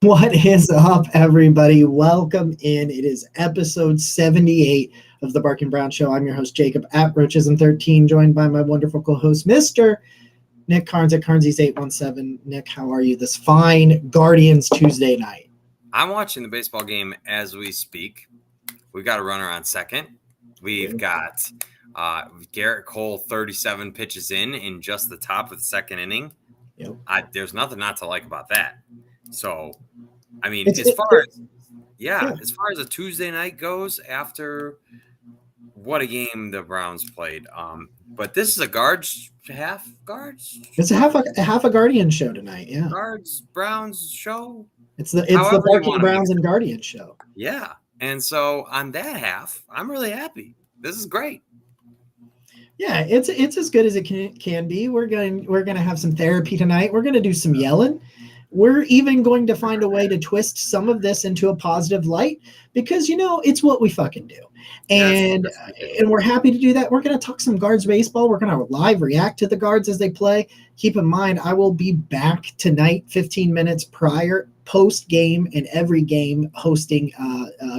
What is up, everybody? Welcome in. It is episode 78 of the Barking Brown Show. I'm your host, Jacob at Roachism13, joined by my wonderful co-host, Mr. Nick Carnes at Carnesies817. Nick, how are you this fine Guardians Tuesday night? I'm watching the baseball game as we speak. We've got a runner on second. We've got Garrett Cole 37 pitches in just the top of the second inning. Yep. There's nothing not to like about that. So, I mean, as far as a Tuesday night goes, after what a game the Browns played. But this is a half guards. It's a half a Guardian show tonight. Yeah, Guards Browns show. It's the Barking Browns and Guardians show. Yeah, and so on that half, I'm really happy. This is great. Yeah, it's as good as it can be. We're going to have some therapy tonight. We're going to do some yelling. We're even going to find a way to twist some of this into a positive light because, it's what we fucking do. And we're happy to do that. We're going to talk some Guards baseball. We're going to live react to the Guards as they play. Keep in mind, I will be back tonight 15 minutes prior, post-game, and every game hosting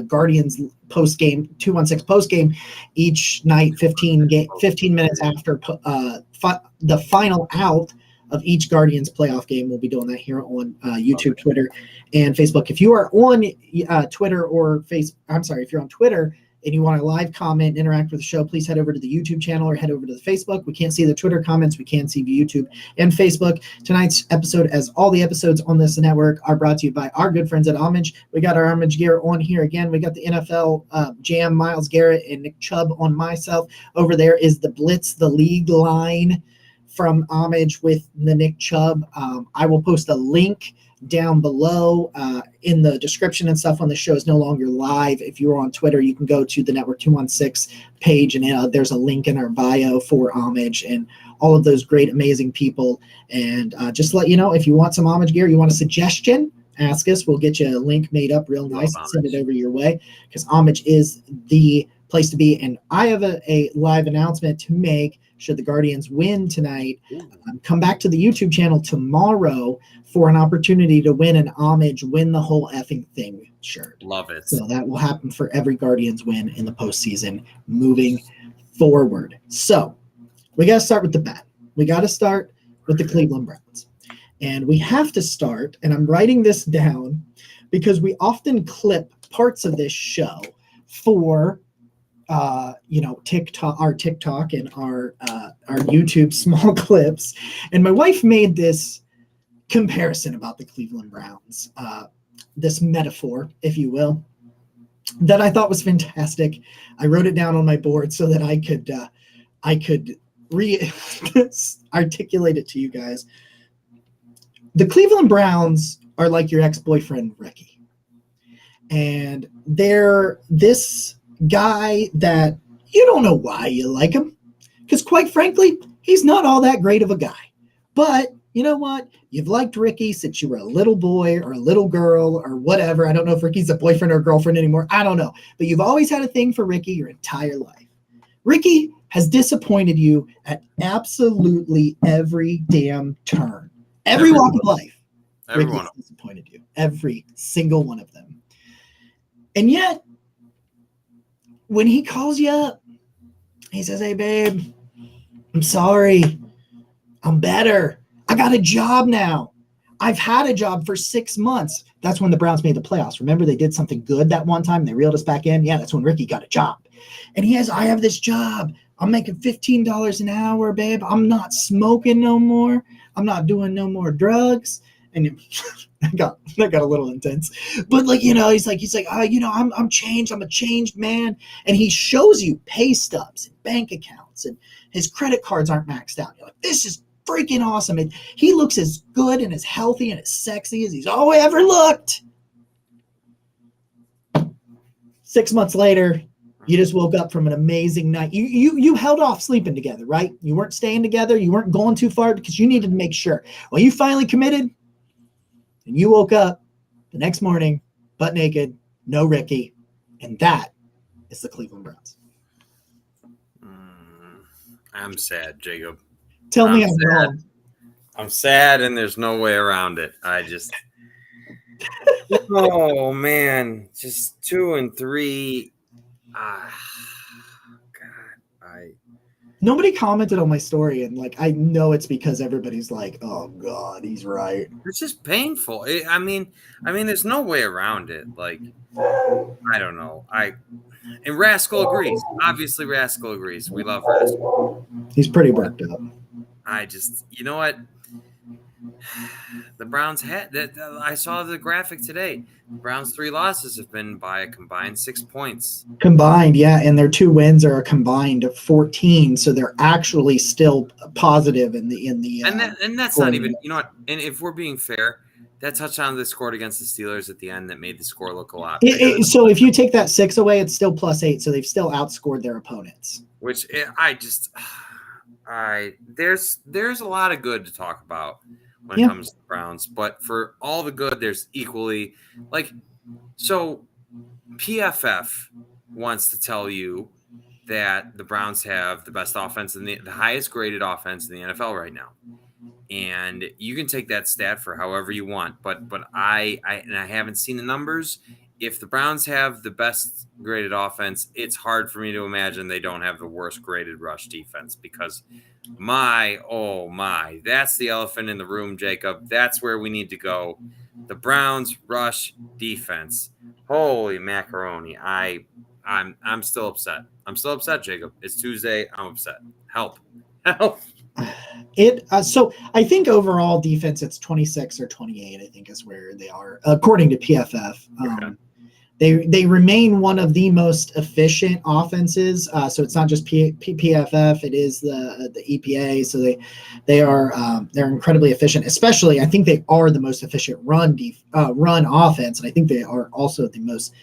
Guardians post-game, 216 post-game each night, 15 minutes after the final out of each Guardians playoff game. We'll be doing that here on YouTube, Twitter, and Facebook. If you are on Twitter or if you're on Twitter and you want to live comment, interact with the show, please head over to the YouTube channel or head over to the Facebook. We can't see the Twitter comments. We can see the YouTube and Facebook. Tonight's episode, as all the episodes on this network, are brought to you by our good friends at Homage. We got our Homage gear on here again. We got the NFL Jam, Myles Garrett, and Nick Chubb on myself. Over there is the Blitz, the league line from Homage with the Nick Chubb. I will post a link down below in the description and stuff when the show is no longer live. If you're on Twitter, you can go to the Network 216 page, and there's a link in our bio for Homage and all of those great, amazing people. And just to let you know, if you want some Homage gear, you want a suggestion, ask us. We'll get you a link made up real nice and send it over your way, because Homage is the place to be. And I have a live announcement to make. Should the Guardians win tonight, come back to the YouTube channel tomorrow for an opportunity to win an Homage Win the Whole Effing Thing shirt. Love it. So that will happen for every Guardians win in the postseason moving forward. So we got to start with the bat. We got to start with the Cleveland Browns. And we have to start, and I'm writing this down because we often clip parts of this show for TikTok and our YouTube small clips. And my wife made this comparison about the Cleveland Browns, this metaphor, if you will, that I thought was fantastic. I wrote it down on my board so that I could articulate it to you guys. The Cleveland Browns are like your ex-boyfriend, Ricky. And they're this guy that you don't know why you like him, because quite frankly, he's not all that great of a guy. But you know what? You've liked Ricky since you were a little boy or a little girl or whatever. I don't know if Ricky's a boyfriend or a girlfriend anymore. I don't know. But you've always had a thing for Ricky your entire life. Ricky has disappointed you at absolutely every damn turn. Every walk of life. Ricky has disappointed you. Every single one of them. And yet, when he calls you up, he says, "Hey, babe, I'm sorry. I'm better. I got a job now. I've had a job for 6 months." That's when the Browns made the playoffs. Remember, they did something good that one time. They reeled us back in. Yeah, that's when Ricky got a job. And I have this job. I'm making $15 an hour, babe. I'm not smoking no more. I'm not doing no more drugs. And that got a little intense, but he's like, I'm changed. I'm a changed man. And he shows you pay stubs and bank accounts, and his credit cards aren't maxed out. You're like, this is freaking awesome. And he looks as good and as healthy and as sexy as he's always ever looked. 6 months later, you just woke up from an amazing night. You held off sleeping together, right? You weren't staying together. You weren't going too far because you needed to make sure. Well, you finally committed. And you woke up the next morning, butt naked, no Ricky, and that is the Cleveland Browns. I'm sad, Jacob. Tell me I'm wrong. I'm sad, and there's no way around it. Oh man, just 2 and 3. God, Nobody commented on my story, and like I know it's because everybody's like, "Oh God, he's right." It's just painful. I mean, there's no way around it. Like, I don't know. And Rascal agrees. Obviously, Rascal agrees. We love Rascal. He's pretty worked up. I just, you know what? The Browns had that. I saw the graphic today. The Browns' 3 losses have been by a combined 6 points. Combined, yeah, and their 2 wins are a combined of 14, so they're actually still positive in the and that's not even, you know what? And if we're being fair, that touchdown they scored against the Steelers at the end that made the score look a lot bigger. So if you take that 6 away, it's still +8, so they've still outscored their opponents. Which there's a lot of good to talk about when it comes to the Browns, but for all the good, there's equally so PFF wants to tell you that the Browns have the best offense and the highest graded offense in the NFL right now. And you can take that stat for however you want, but I haven't seen the numbers. If the Browns have the best graded offense, it's hard for me to imagine they don't have the worst graded rush defense because that's the elephant in the room, Jacob. That's where we need to go. The Browns rush defense. Holy macaroni. I'm still upset. I'm still upset, Jacob. It's Tuesday. I'm upset. Help. So I think overall defense, it's 26 or 28, I think is where they are, according to PFF. Okay. They remain one of the most efficient offenses. So it's not just PFF; it is the EPA. So they're incredibly efficient. Especially, I think they are the most efficient run offense, and I think they are also the most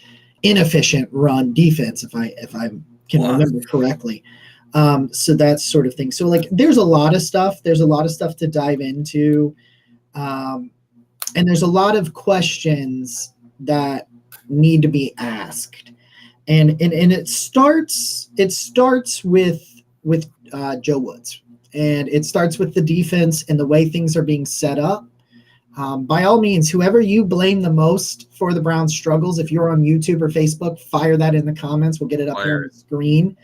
inefficient run defense, if I can remember correctly. So that sort of thing. So like, there's a lot of stuff. There's a lot of stuff to dive into, and there's a lot of questions that need to be asked, and it starts with Joe Woods, and it starts with the defense and the way things are being set up. By all means, whoever you blame the most for the Browns' struggles, if you're on YouTube or Facebook, fire that in the comments. We'll get it up here on the screen.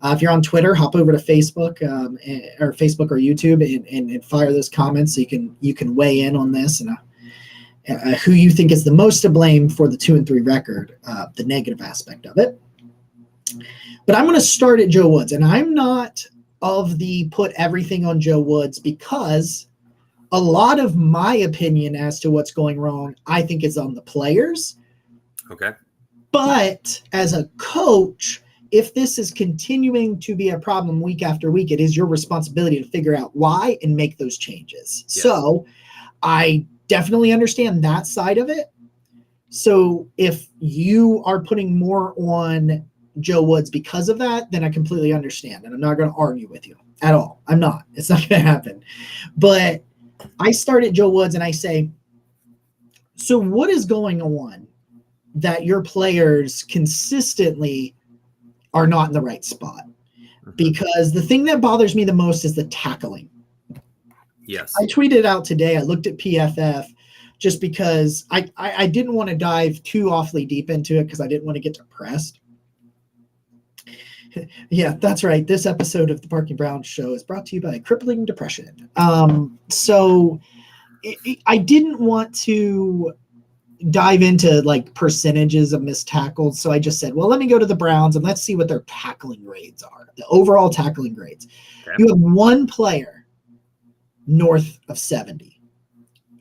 If you're on Twitter, hop over to Facebook or YouTube and fire those comments so you can weigh in on this and who you think is the most to blame for the 2-3 record, the negative aspect of it. But I'm going to start at Joe Woods, and I'm not of the put everything on Joe Woods because a lot of my opinion as to what's going wrong, I think, is on the players. Okay. But as a coach, if this is continuing to be a problem week after week, it is your responsibility to figure out why and make those changes. Yes. So I definitely understand that side of it. So if you are putting more on Joe Woods because of that, then I completely understand. And I'm not going to argue with you at all. I'm not. It's not going to happen. But I start at Joe Woods and I say, so what is going on that your players consistently are not in the right spot? Because the thing that bothers me the most is the tackling. Yes. I tweeted out today, I looked at PFF just because I didn't want to dive too awfully deep into it because I didn't want to get depressed. Yeah, that's right. This episode of the Parking Browns show is brought to you by crippling depression. So I didn't want to dive into like percentages of missed tackles. So I just said, well, let me go to the Browns and let's see what their tackling grades are, the overall tackling grades. Okay. You have one player north of 70.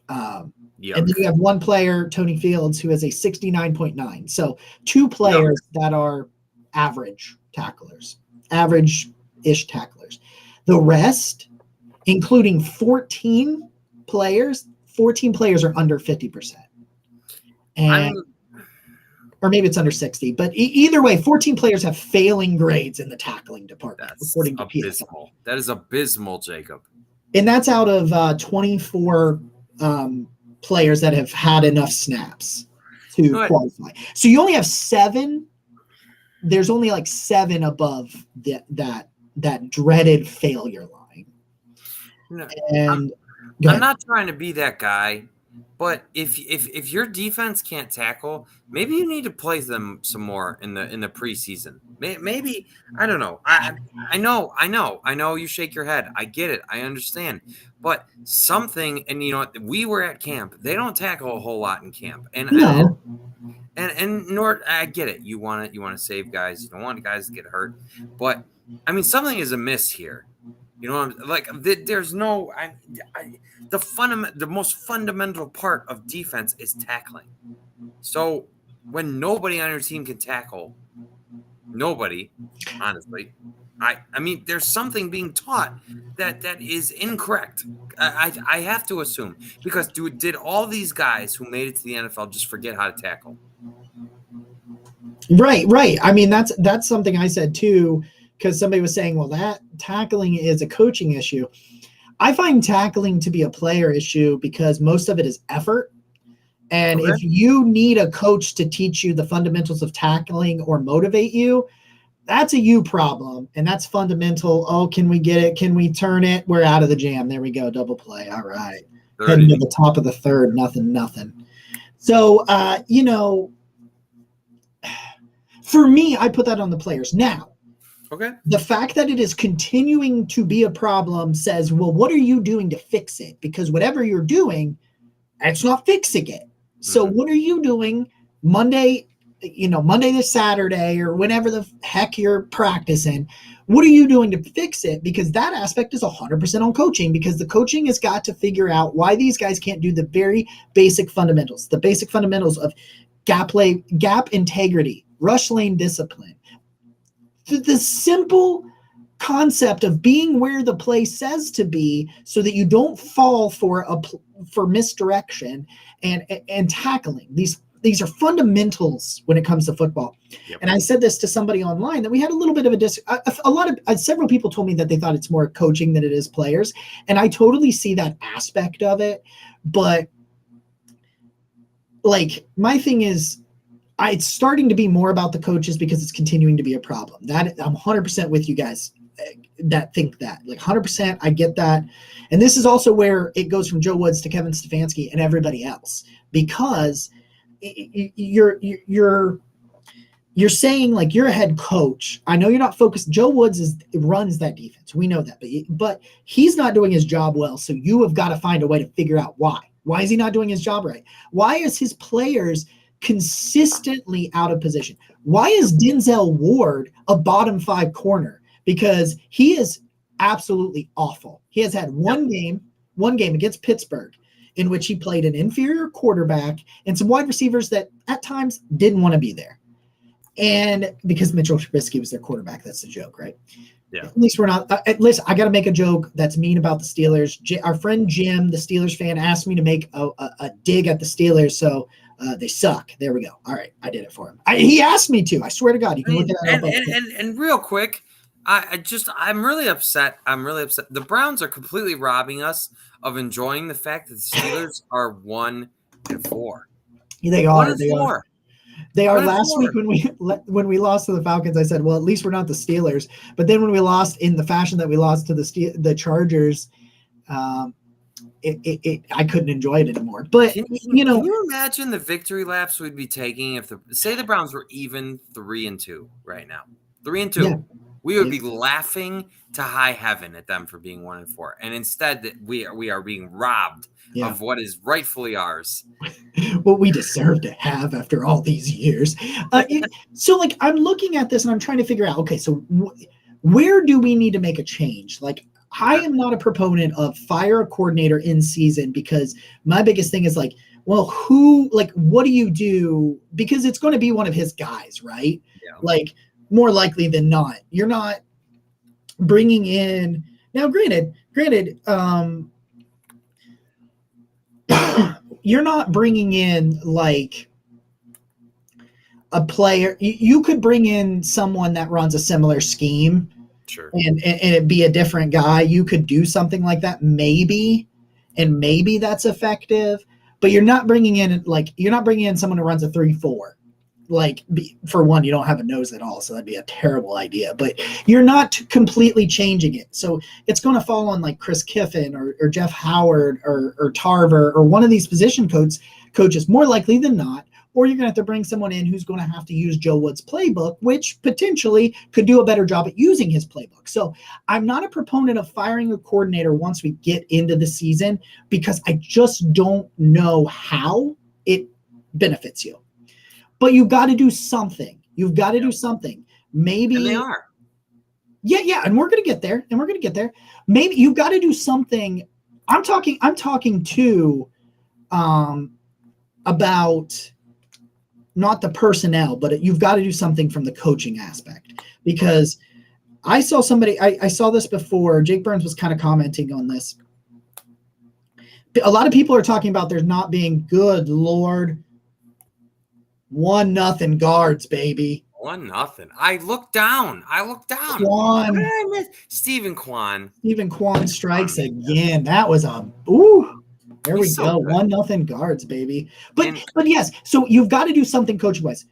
And then you have one player, Tony Fields, who has a 69.9. So 2 players that are average tacklers, average-ish tacklers. The rest, including 14 players are under 50%. And or maybe it's under 60, but either way, 14 players have failing grades in the tackling department, according to abysmal. That is abysmal, Jacob. And that's out of 24 players that have had enough snaps to qualify. So you only have 7. There's only like 7 above that dreaded failure line. No, and I'm not trying to be that guy But if your defense can't tackle, maybe you need to play them some more in the preseason. Maybe I don't know. I know. You shake your head. I get it. I understand. But something, and we were at camp. They don't tackle a whole lot in camp, No. and nor I get it. You want to save guys. You don't want guys to get hurt. But I mean, something is amiss here. Like there's no. The most fundamental part of defense is tackling. So when nobody on your team can tackle, nobody, honestly, I mean, there's something being taught that is incorrect. I have to assume, because did all these guys who made it to the NFL just forget how to tackle? Right. I mean, that's something I said too, because somebody was saying, well, that tackling is a coaching issue. I find tackling to be a player issue because most of it is effort. And if you need a coach to teach you the fundamentals of tackling or motivate you, that's a you problem. And that's fundamental. Oh, can we get it? Can we turn it? We're out of the jam. There we go. Double play. All right. Heading to the top of the third. Nothing. So, for me, I put that on the players. Now, the fact that it is continuing to be a problem says, well, what are you doing to fix it? Because whatever you're doing, it's not fixing it. So what are you doing Monday to Saturday, or whenever the heck you're practicing? What are you doing to fix it? Because that aspect is 100% on coaching, because the coaching has got to figure out why these guys can't do the very basic fundamentals, of gap integrity, rush lane discipline, the simple concept of being where the play says to be, so that you don't fall for misdirection and tackling. These are fundamentals when it comes to football. Yep. And I said this to somebody online, that we had a little bit of several people told me that they thought it's more coaching than it is players. And I totally see that aspect of it. But like, my thing is, it's starting to be more about the coaches, because it's continuing to be a problem. That I'm 100% with you guys that think that, like, 100%. I get that. And this is also where it goes from Joe Woods to Kevin Stefanski and everybody else, because you're saying, like, you're a head coach. I know you're not focused. Joe Woods runs that defense. We know that, but he's not doing his job well. So you have got to find a way to figure out why. Why is he not doing his job right? Why is his players consistently out of position? Why is Denzel Ward a bottom 5 corner? Because he is absolutely awful. He has had one game against Pittsburgh in which he played an inferior quarterback and some wide receivers that at times didn't want to be there. And because Mitchell Trubisky was their quarterback, that's the joke, right? Yeah. At least we're not. At least I got to make a joke that's mean about the Steelers. Our friend Jim, the Steelers fan, asked me to make a dig at the Steelers, so they suck. There we go. All right, I did it for him. He asked me to. I swear to God, you can look at that. And real quick, I'm really upset. The Browns are completely robbing us of enjoying the fact that the Steelers are 1-4. They are. They are. Last week when we lost to the Falcons, I said, well, at least we're not the Steelers. But then when we lost in the fashion that we lost to the Chargers, I couldn't enjoy it anymore. But can you imagine the victory laps we'd be taking if say the Browns were even 3-2 right now? 3-2. Yeah. We would be laughing to high heaven at them for being 1-4. And instead that we are being robbed of what is rightfully ours. What we deserve to have after all these years. So, like, I'm looking at this and I'm trying to figure out, okay, so where do we need to make a change? Like, I am not a proponent of fire a coordinator in season, because my biggest thing is, like, well, what do you do? Because it's going to be one of his guys, right? Yeah. Like, more likely than not. You're not bringing in – now, granted, you're not bringing in, like, a player. You could bring in someone that runs a similar scheme. Sure. And it be a different guy. You could do something like that, maybe, and maybe that's effective. But you're not bringing in someone who runs a 3-4. for one, you don't have a nose at all, so that'd be a terrible idea, but you're not completely changing it. So it's going to fall on like Chris Kiffin or Jeff Howard or Tarver or one of these position coaches, more likely than not, or you're going to have to bring someone in who's going to have to use Joe Wood's playbook, which potentially could do a better job at using his playbook. So I'm not a proponent of firing a coordinator once we get into the season, because I just don't know how it benefits you. But you've got to do something. You've got to do something. Maybe. And they are. Yeah. And we're going to get there. Maybe you've got to do something. I'm talking too about not the personnel, but you've got to do something from the coaching aspect, because I saw somebody, I saw this before. Jake Burns was kind of commenting on this. A lot of people are talking about there's not being good Lord 1-0 guards, baby. 1-0. I looked down. Quan. Stephen Quan. Stephen Quan strikes again. That was a there we go. Good. 1-0 guards, baby. But yes, so you've got to do something coaching wise.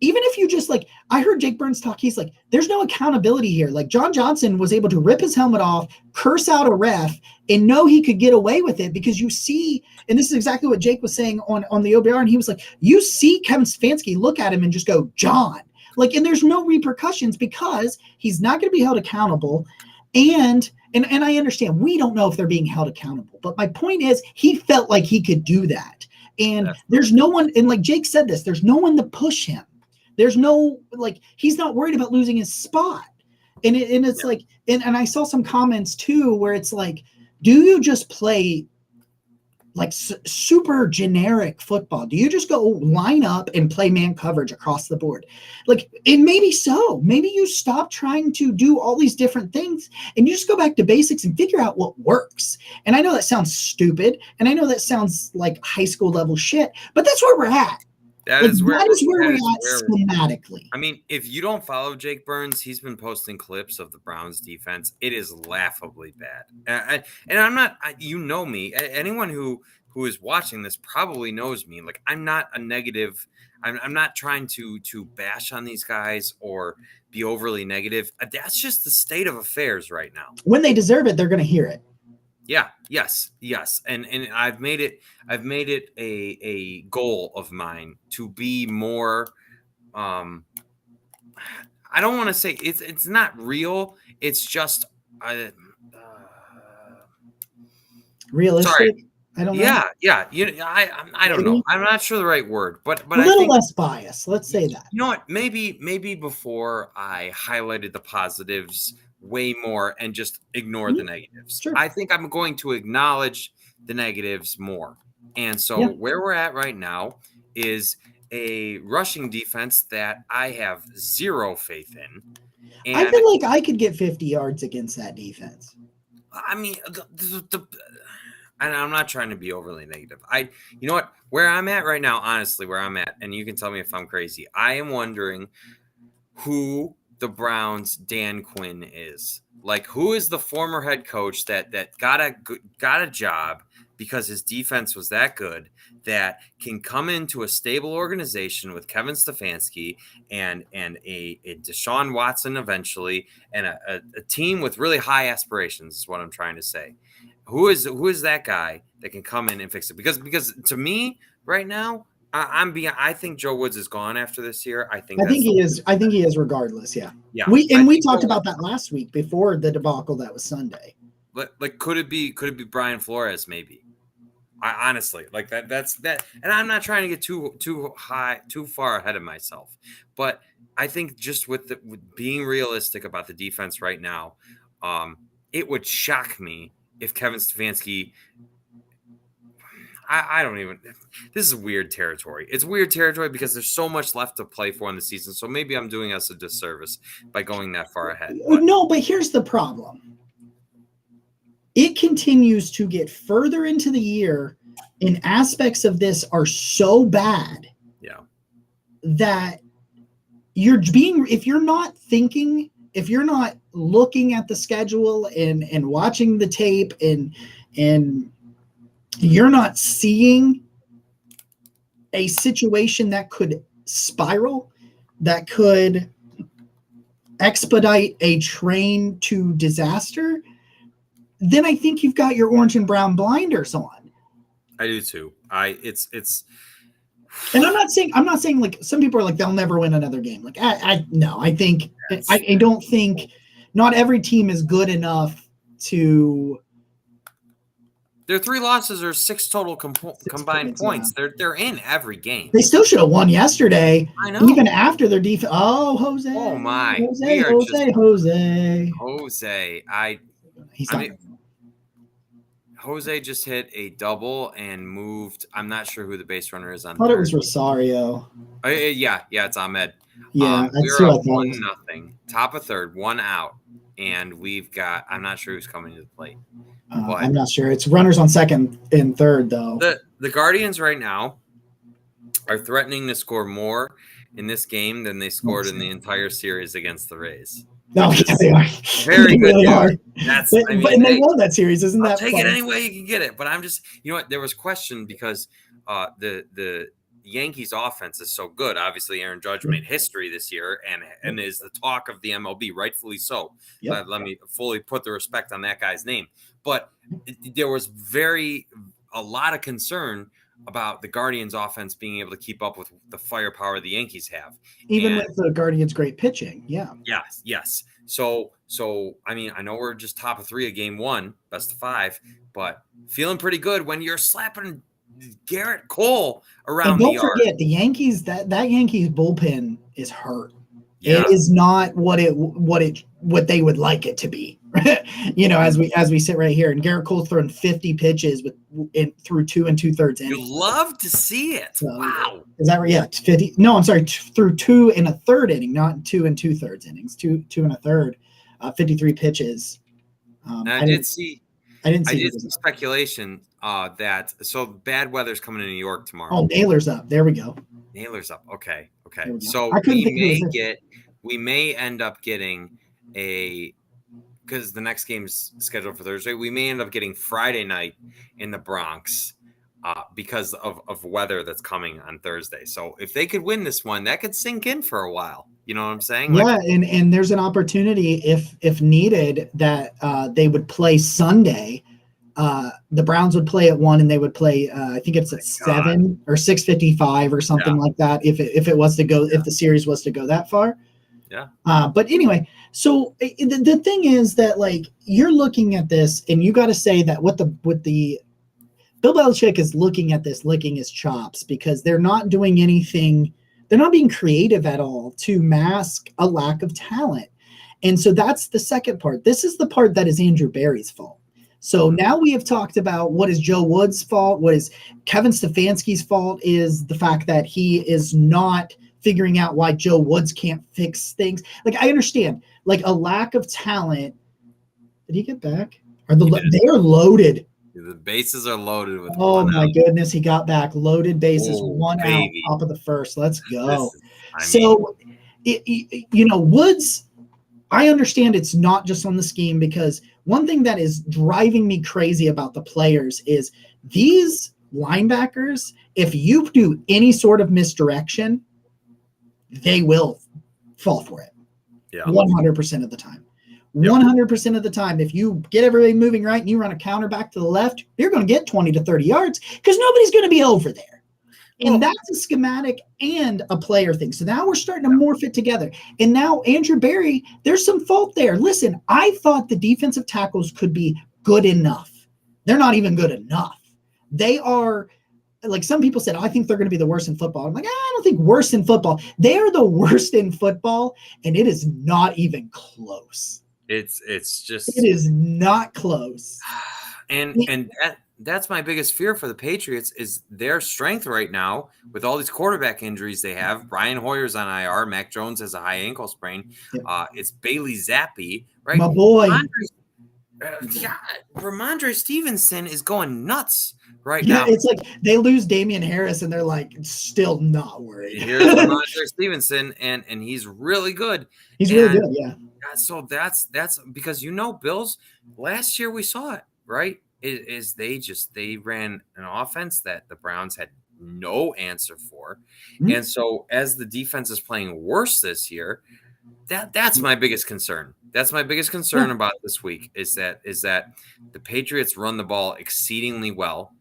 Even if you just like, I heard Jake Burns talk, he's like, there's no accountability here. Like John Johnson was able to rip his helmet off, curse out a ref, and know he could get away with it, because you see, and this is exactly what Jake was saying on the OBR, and he was like, you see Kevin Stefanski look at him and just go, John. Like, and there's no repercussions because he's not going to be held accountable. And I understand we don't know if they're being held accountable, but my point is he felt like he could do that. And there's no one, and like Jake said this, there's no one to push him. There's no, like, he's not worried about losing his spot. And it's like, and I saw some comments too, where it's like, do you just play like super generic football? Do you just go line up and play man coverage across the board? Like, and maybe so. Maybe you stop trying to do all these different things and you just go back to basics and figure out what works. And I know that sounds stupid, and I know that sounds like high school level shit, but that's where we're at. That is where we're at schematically. I mean, if you don't follow Jake Burns, he's been posting clips of the Browns defense. It is laughably bad. And I'm not, you know me, anyone who is watching this probably knows me. Like, I'm not a negative. I'm not trying to bash on these guys or be overly negative. That's just the state of affairs right now. When they deserve it, they're going to hear it. Yeah. Yes. And I've made it a goal of mine to be more, I don't want to say it's not real. It's just, realistic. Sorry. I don't know. Yeah. I don't know. I'm not sure the right word, but a little less bias. Let's say that. You know what? Maybe before I highlighted the positives way more and just ignore the negatives. Sure. I think I'm going to acknowledge the negatives more. And so where we're at right now is a rushing defense that I have zero faith in. And I feel like I could get 50 yards against that defense. I mean, and I'm not trying to be overly negative. You know what? Where I'm at right now, honestly, where I'm at, and you can tell me if I'm crazy, I am wondering who the Browns' Dan Quinn is. Like, who is the former head coach that got a job because his defense was that good, that can come into a stable organization with Kevin Stefanski and a Deshaun Watson eventually, and a team with really high aspirations is what I'm trying to say. Who is that guy that can come in and fix it? Because to me right now, I think Joe Woods is gone after this year. I think he is. I think he is regardless. Yeah. We talked about that last week before the debacle that was Sunday. Like, could it be Brian Flores? Maybe. I honestly like that. That's that. And I'm not trying to get too far ahead of myself, but I think just with being realistic about the defense right now, it would shock me if Kevin Stefanski. I don't even. This is weird territory. It's weird territory because there's so much left to play for in the season. So maybe I'm doing us a disservice by going that far ahead. No, but here's the problem. It continues to get further into the year, and aspects of this are so bad. Yeah. That if you're not thinking, if you're not looking at the schedule and watching the tape and you're not seeing a situation that could spiral that could expedite a train to disaster, then I think you've got your orange and brown blinders on. I do too. It's and I'm not saying like some people are like they'll never win another game. Like I think I don't think not every team is good enough to. Their 3 losses are 6 total combined points. Yeah. They're in every game. They still should have won yesterday. I know. Even after their defense. Oh, Jose. Oh my. Jose. Jose just hit a double and moved. I'm not sure who the base runner is on. I thought it was Rosario. Yeah, it's Ahmed. Yeah, we're up 1-0, top of third, 1 out, and we've got. I'm not sure who's coming to the plate. I'm not sure. It's runners on second and third though. The Guardians right now are threatening to score more in this game than they scored in the entire series against the Rays. No, yeah, they are. Very they good. Really are. And they won that series, isn't that? Take it any way you can get it. But I'm just, you know what? There was question because the Yankees offense is so good. Obviously, Aaron Judge made history this year and is the talk of the MLB, rightfully so. Yep. Let me fully put the respect on that guy's name. But there was a lot of concern about the Guardians offense being able to keep up with the firepower the Yankees have. Even with the Guardians' great pitching. Yeah. Yes. So I mean, I know we're just top of 3 of game 1, best of 5, but feeling pretty good when you're slapping Garrett Cole around the yard. Don't forget the Yankees, that Yankees bullpen is hurt. Yeah. It is not what they would like it to be. As we sit right here, and Garrett Cole's throwing 50 pitches through 2 2/3 innings. You love to see it. So, wow. Is that right? Yeah, 50. No, I'm sorry, through 2 1/3 inning, not 2 2/3 innings. 2 1/3, 53 pitches. I did see some speculation that bad weather's coming to New York tomorrow. Oh, Naylor's up. There we go. Naylor's up. Okay. So we may end up getting because the next game's scheduled for Thursday. We may end up getting Friday night in the Bronx because of weather that's coming on Thursday. So if they could win this one, that could sink in for a while. You know what I'm saying? Yeah, and there's an opportunity if needed that they would play Sunday. The Browns would play at 1 and they would play I think it's at 7 or 6:55 or something like that if it was to go if the series was to go that far. Yeah. But anyway, so the thing is that like you're looking at this and you got to say that what the Bill Belichick is looking at this licking his chops because they're not doing anything. They're not being creative at all to mask a lack of talent. And so that's the second part. This is the part that is Andrew Berry's fault. So now we have talked about what is Joe Wood's fault, what is Kevin Stefanski's fault is the fact that he is not figuring out why Joe Woods can't fix things. Like I understand, like a lack of talent. Did he get back? They are loaded. The bases are loaded with. Oh my goodness, he got back. Loaded bases, 1 out, top of the first. Let's go. Woods. I understand it's not just on the scheme because one thing that is driving me crazy about the players is these linebackers. If you do any sort of misdirection, they will fall for it. Yeah, 100% of the time. 100% of the time, if you get everybody moving right and you run a counter back to the left, you're going to get 20 to 30 yards because nobody's going to be over there. And that's a schematic and a player thing. So now we're starting to morph it together. And now Andrew Berry, there's some fault there. Listen, I thought the defensive tackles could be good enough. They're not even good enough. They are, like some people said, I think they're going to be the worst in football. I'm like, I don't think worse in football. They are the worst in football, and it is not even close. It is not close. And that's my biggest fear for the Patriots is their strength right now with all these quarterback injuries they have. Brian Hoyer's on IR. Mac Jones has a high ankle sprain. Yep. It's Bailey Zappi, right? My boy. Ramondre Stevenson is going nuts right now. Yeah, it's like they lose Damian Harris and they're like still not worried. Here's Ramondre Stevenson, and he's really good. He's really good, yeah. So that's because Bills last year we saw it, right? They ran an offense that the Browns had no answer for. Mm-hmm. And so as the defense is playing worse this year, that's my biggest concern. That's my biggest concern about this week is that the Patriots run the ball exceedingly well,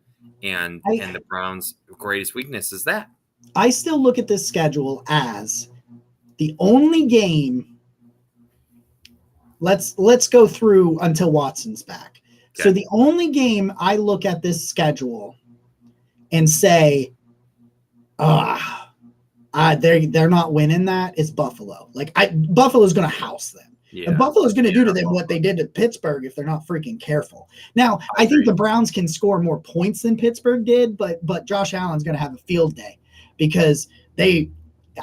and the Browns' greatest weakness is that. I still look at this schedule as the only game. Let's go through until Watson's back. Okay. So the only game I look at this schedule and say, they're not winning that, is Buffalo. Buffalo's going to house them. Yeah. And Buffalo's going to do to them what they did to Pittsburgh if they're not freaking careful. Now, I think the Browns can score more points than Pittsburgh did, but Josh Allen's going to have a field day because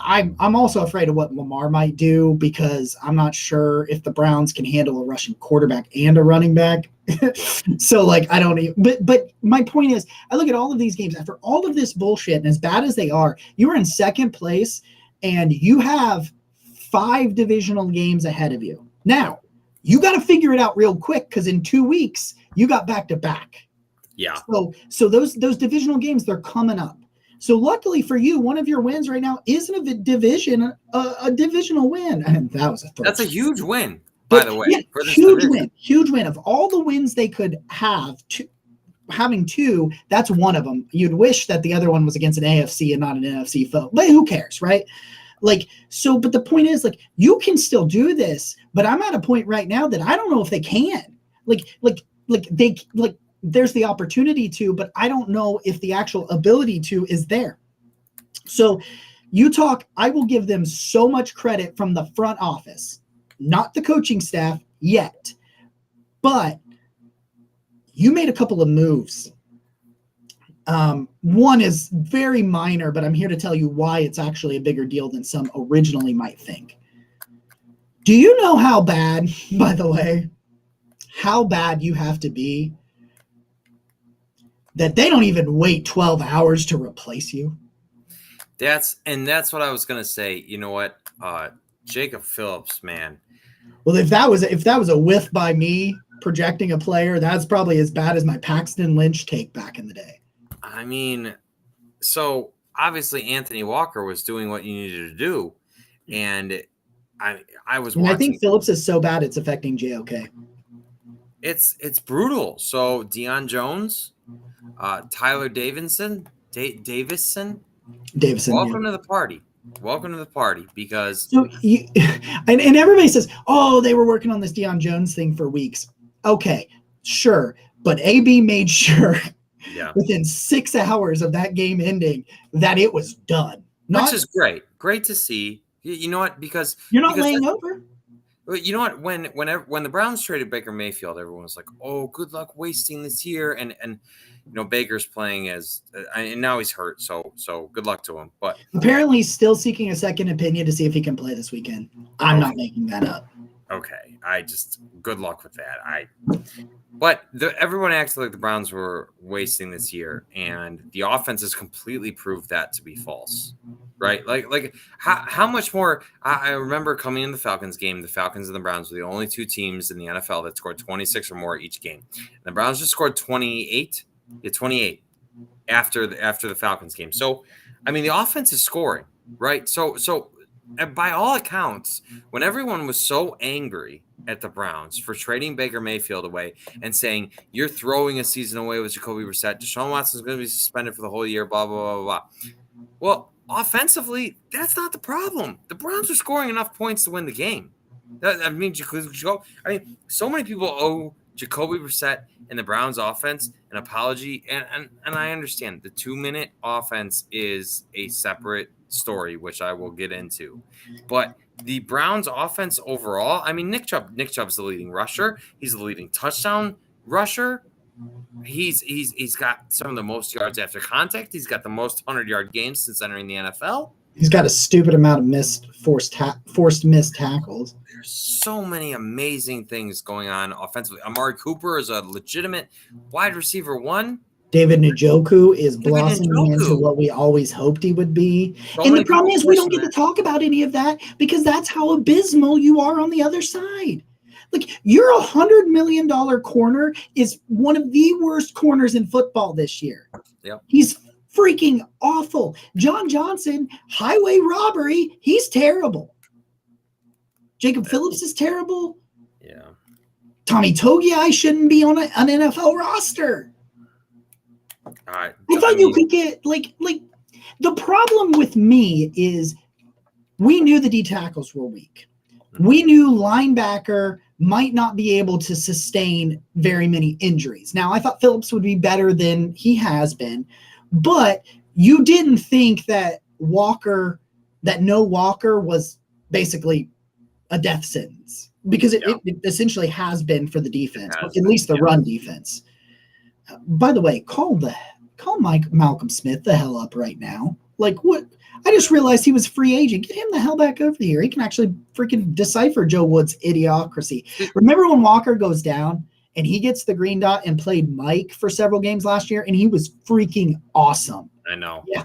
I'm also afraid of what Lamar might do because I'm not sure if the Browns can handle a rushing quarterback and a running back. So I don't even, but my point is I look at all of these games after all of this bullshit, and as bad as they are, you are in second place and you have 5 divisional games ahead of you. Now you got to figure it out real quick because in 2 weeks you got back to back. Yeah. So those divisional games, they're coming up. So luckily for you, one of your wins right now isn't a divisional win. And that was that's a huge win, by the way. Yeah, for this huge win. Of all the wins they could have, having 2, that's one of them. You'd wish that the other one was against an AFC and not an NFC foe, but who cares, right? But the point is, you can still do this, but I'm at a point right now that I don't know if they can. There's the opportunity to, but I don't know if the actual ability to is there. So I will give them so much credit from the front office, not the coaching staff yet, but you made a couple of moves. One is very minor, but I'm here to tell you why it's actually a bigger deal than some originally might think. Do you know how bad, by the way, how bad you have to be that they don't even wait 12 hours to replace you? That's what I was going to say. You know what? Jacob Phillips, man. Well, if that was a whiff by me projecting a player, that's probably as bad as my Paxton Lynch take back in the day. I mean, so obviously Anthony Walker was doing what you needed to do. And I was watching. I think Phillips is so bad it's affecting JOK. It's brutal. So Dion Jones, Tyler Davison. Welcome to the party. Welcome to the party because and everybody says, oh, they were working on this Dion Jones thing for weeks. Okay, sure. But AB made sure within 6 hours of that game ending that it was done. Which is great. Great to see. You know what? Because you're not laying over. You know what? When the Browns traded Baker Mayfield, everyone was like, "Oh, good luck wasting this year." And Baker's playing and now he's hurt, so good luck to him. But apparently, he's still seeking a second opinion to see if he can play this weekend. I'm not making that up. Okay, good luck with that. But everyone acts like the Browns were wasting this year, and the offense has completely proved that to be false, right? How much more? I remember coming in the Falcons game. The Falcons and the Browns were the only 2 teams in the NFL that scored 26 or more each game. And the Browns just scored 28. Yeah, 28 after the Falcons game. So, I mean, the offense is scoring, right? So by all accounts, when everyone was so angry at the Browns for trading Baker Mayfield away and saying you're throwing a season away with Jacoby Brissett, Deshaun Watson's going to be suspended for the whole year, blah, blah, blah, blah. Well, offensively, that's not the problem. The Browns are scoring enough points to win the game. So many people owe Jacoby Brissett and the Browns offense an apology, and I understand the 2-minute offense is a separate story, which I will get into. But the Browns offense overall, I mean, Nick Chubb's the leading rusher. He's the leading touchdown rusher. He's got some of the most yards after contact. He's got the most 100-yard games since entering the NFL. He's got a stupid amount of forced missed tackles. There's so many amazing things going on offensively. Amari Cooper is a legitimate wide receiver 1. David Njoku is blossoming into what we always hoped he would be. And the problem is we don't get to talk about any of that because that's how abysmal you are on the other side. Your $100 million corner is one of the worst corners in football this year. Yep. He's freaking awful. John Johnson, highway robbery, he's terrible. Jacob Phillips is terrible. Yeah. Tommy Togiai shouldn't be on an NFL roster. I thought you could get like the problem with me is we knew the D tackles were weak. We knew linebacker might not be able to sustain very many injuries. Now, I thought Phillips would be better than he has been, but you didn't think that no Walker was basically a death sentence, because it essentially has been for the defense, at least the run defense. By the way, call Malcolm Smith the hell up right now. Like, what? I just realized he was a free agent. Get him the hell back over here. He can actually freaking decipher Joe Wood's idiocracy. Remember when Walker goes down and he gets the green dot and played Mike for several games last year, and he was freaking awesome. I know. Yeah.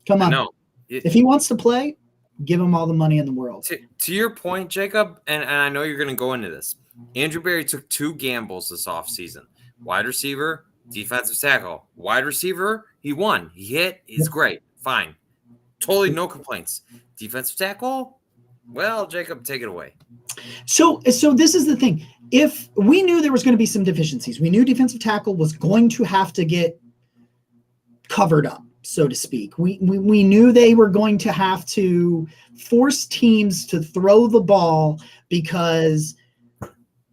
Come on. If he wants to play, give him all the money in the world. To your point, Jacob, and I know you're going to go into this, Andrew Berry took 2 gambles this offseason. Wide receiver, defensive tackle. Wide receiver, he won. He hit. He's great. Fine. Totally no complaints. Defensive tackle, well, Jacob, take it away. So this is the thing. If we knew there was going to be some deficiencies, we knew defensive tackle was going to have to get covered up, so to speak. We knew they were going to have to force teams to throw the ball because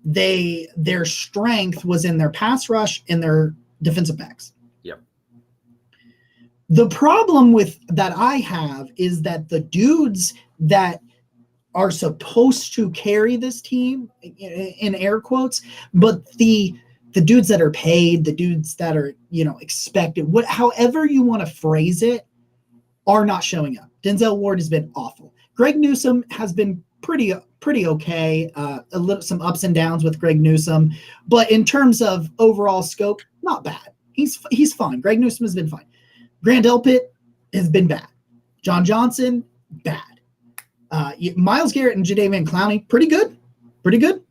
their strength was in their pass rush and their defensive backs. Yep. The problem with that I have is that the dudes that are supposed to carry this team, in air quotes, but the dudes that are paid, the dudes that are, expected, however you want to phrase it, are not showing up. Denzel Ward has been awful. Greg Newsome has been pretty okay. Some ups and downs with Greg Newsome, but in terms of overall scope, not bad. He's fine. Greg Newsome has been fine. Grant Delpit has been bad. John Johnson, bad. Myles Garrett and Jadeveon Clowney, pretty good.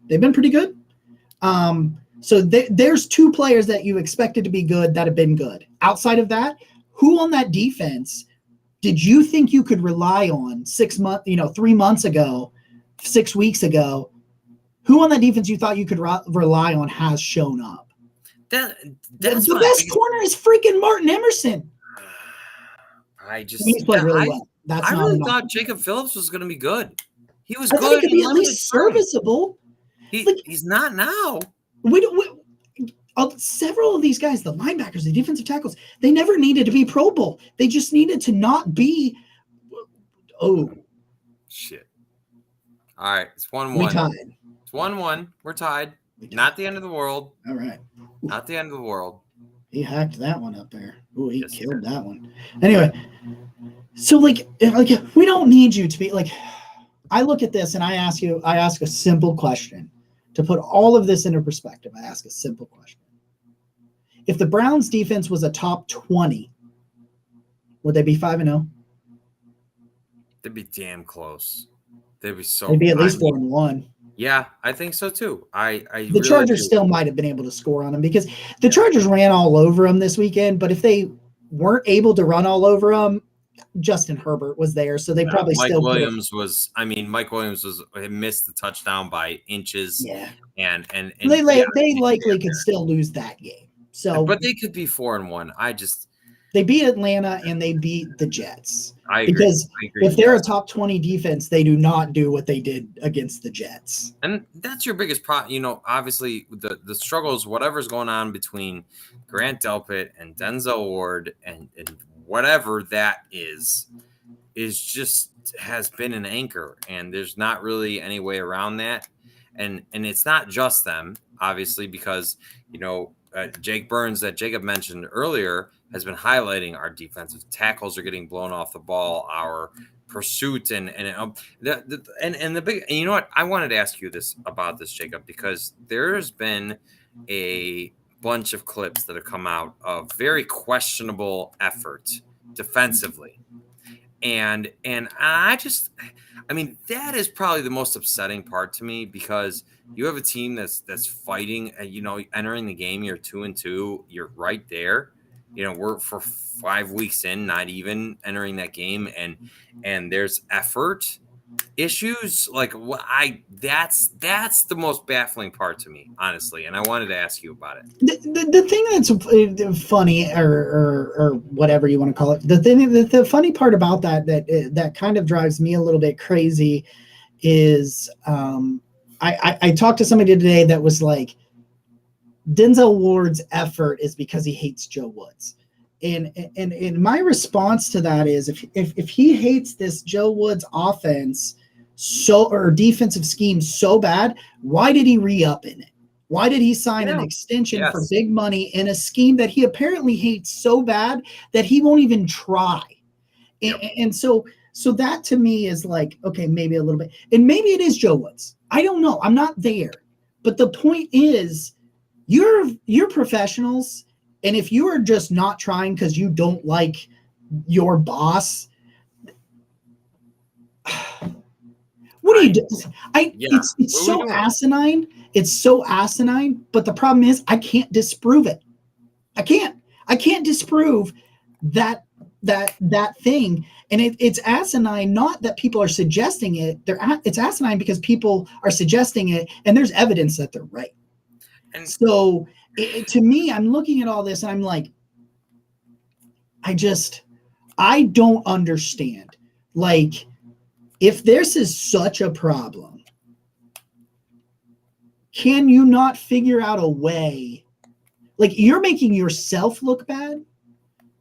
They've been pretty good. So there's 2 players that you expected to be good that have been good. Outside of that, who on that defense did you think you could rely on 3 months ago, 6 weeks ago? Who on that defense you thought you could rely on has shown up? That's the best corner is freaking Martin Emerson. He's played really well. I really thought Jacob Phillips was going to be good. He was good. I think he could be at least serviceable. He's not now. Several of these guys, the linebackers, the defensive tackles, they never needed to be Pro Bowl. They just needed to not be. Oh, shit! All right, it's 1-1. We tied. It's 1-1. We're tied. Not the end of the world. All right. Not the end of the world. He hacked that one up there. Oh, he killed that one. Anyway, so like we don't need you to be like. I look at this and I ask a simple question to put all of this into perspective. I ask a simple question. If the Browns defense was a top 20, would they be 5-0? They'd be damn close. They'd be at least 4-1. Yeah, I think so too. The Chargers still might have been able to score on them because the Chargers ran all over them this weekend. But if they weren't able to run all over them, Justin Herbert was there, so they probably Mike still. Williams missed the touchdown by inches. Yeah, and they likely could still lose that game. So, but they could be 4-1. They beat Atlanta and they beat the Jets. I agree. Because if they're a top 20 defense, they do not do what they did against the Jets. And that's your biggest problem. Obviously the struggles, whatever's going on between Grant Delpit and Denzel Ward and whatever that is just has been an anchor, and there's not really any way around that. And it's not just them, obviously, because, Jake Burns that Jacob mentioned earlier has been highlighting our defensive tackles are getting blown off the ball, our pursuit and the big, and you know what? I wanted to ask you about this, Jacob, because there's been a bunch of clips that have come out of very questionable effort defensively. And that is probably the most upsetting part to me, because you have a team that's fighting, entering the game, you're 2-2, you're right there. we're for 5 weeks in, not even entering that game, and there's effort issues. Like that's the most baffling part to me, honestly. And I wanted to ask you about it. The thing that's funny, or whatever you want to call it, the funny part about that kind of drives me a little bit crazy is I talked to somebody today that was like, Denzel Ward's effort is because he hates Joe Woods. And my response to that is, if he hates this Joe Woods offense or defensive scheme so bad, why did he re-up in it? Why did he sign an extension for big money in a scheme that he apparently hates so bad that he won't even try? And so that to me is like, okay, maybe a little bit. And maybe it is Joe Woods. I don't know. I'm not there. But the point is, you're professionals. And if you are just not trying because you don't like your boss, what do you do? It's so asinine. It's so asinine. But the problem is, I can't disprove it. I can't disprove that thing. And it's asinine, not that people are suggesting it. It's asinine because people are suggesting it, and there's evidence that they're right. And so to me, I'm looking at all this and I'm like, I don't understand. Like, if this is such a problem, can you not figure out a way? Like, you're making yourself look bad.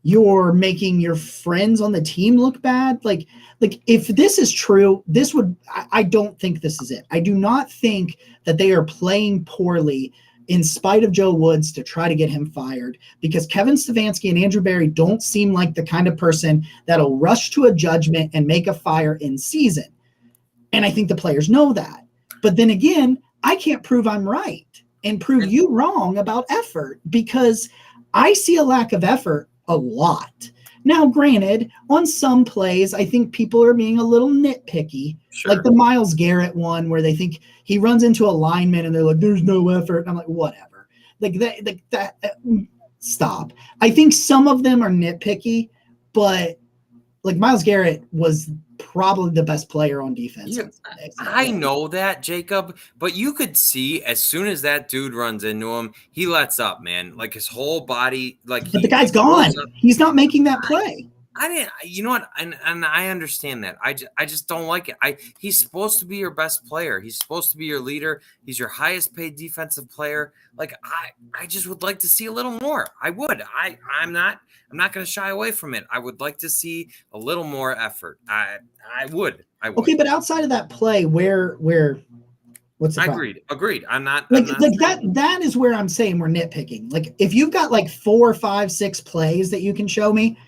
You're making your friends on the team look bad. Like if this is true, I don't think this is it. I do not think that they are playing poorly in spite of Joe Woods to try to get him fired, because Kevin Stefanski and Andrew Berry don't seem like the kind of person that'll rush to a judgment and make a fire in season. And I think the players know that. But then again, I can't prove I'm right and prove you wrong about effort, because I see a lack of effort a lot. Now, granted, on some plays, I think people are being a little nitpicky, like the Myles Garrett one where they think he runs into a lineman and they're like, there's no effort. And I'm like, whatever. Like that, stop. I think some of them are nitpicky, but like Myles Garrett was probably the best player on defense. Yeah, I know that, Jacob, but you could see as soon as that dude runs into him, he lets up, man. Like his whole body, like but the guy's gone. He's not making that play. I didn't, you know what? And I understand that. I just don't like it. He's supposed to be your best player. He's supposed to be your leader. He's your highest paid defensive player. Like I just would like to see a little more. I would. I'm not going to shy away from it. I would like to see a little more effort. I would. Okay, but outside of that play, where what's the problem? Agreed. I'm not that is where I'm saying we're nitpicking. Like, if you've got like 4, 5, 6 plays that you can show me,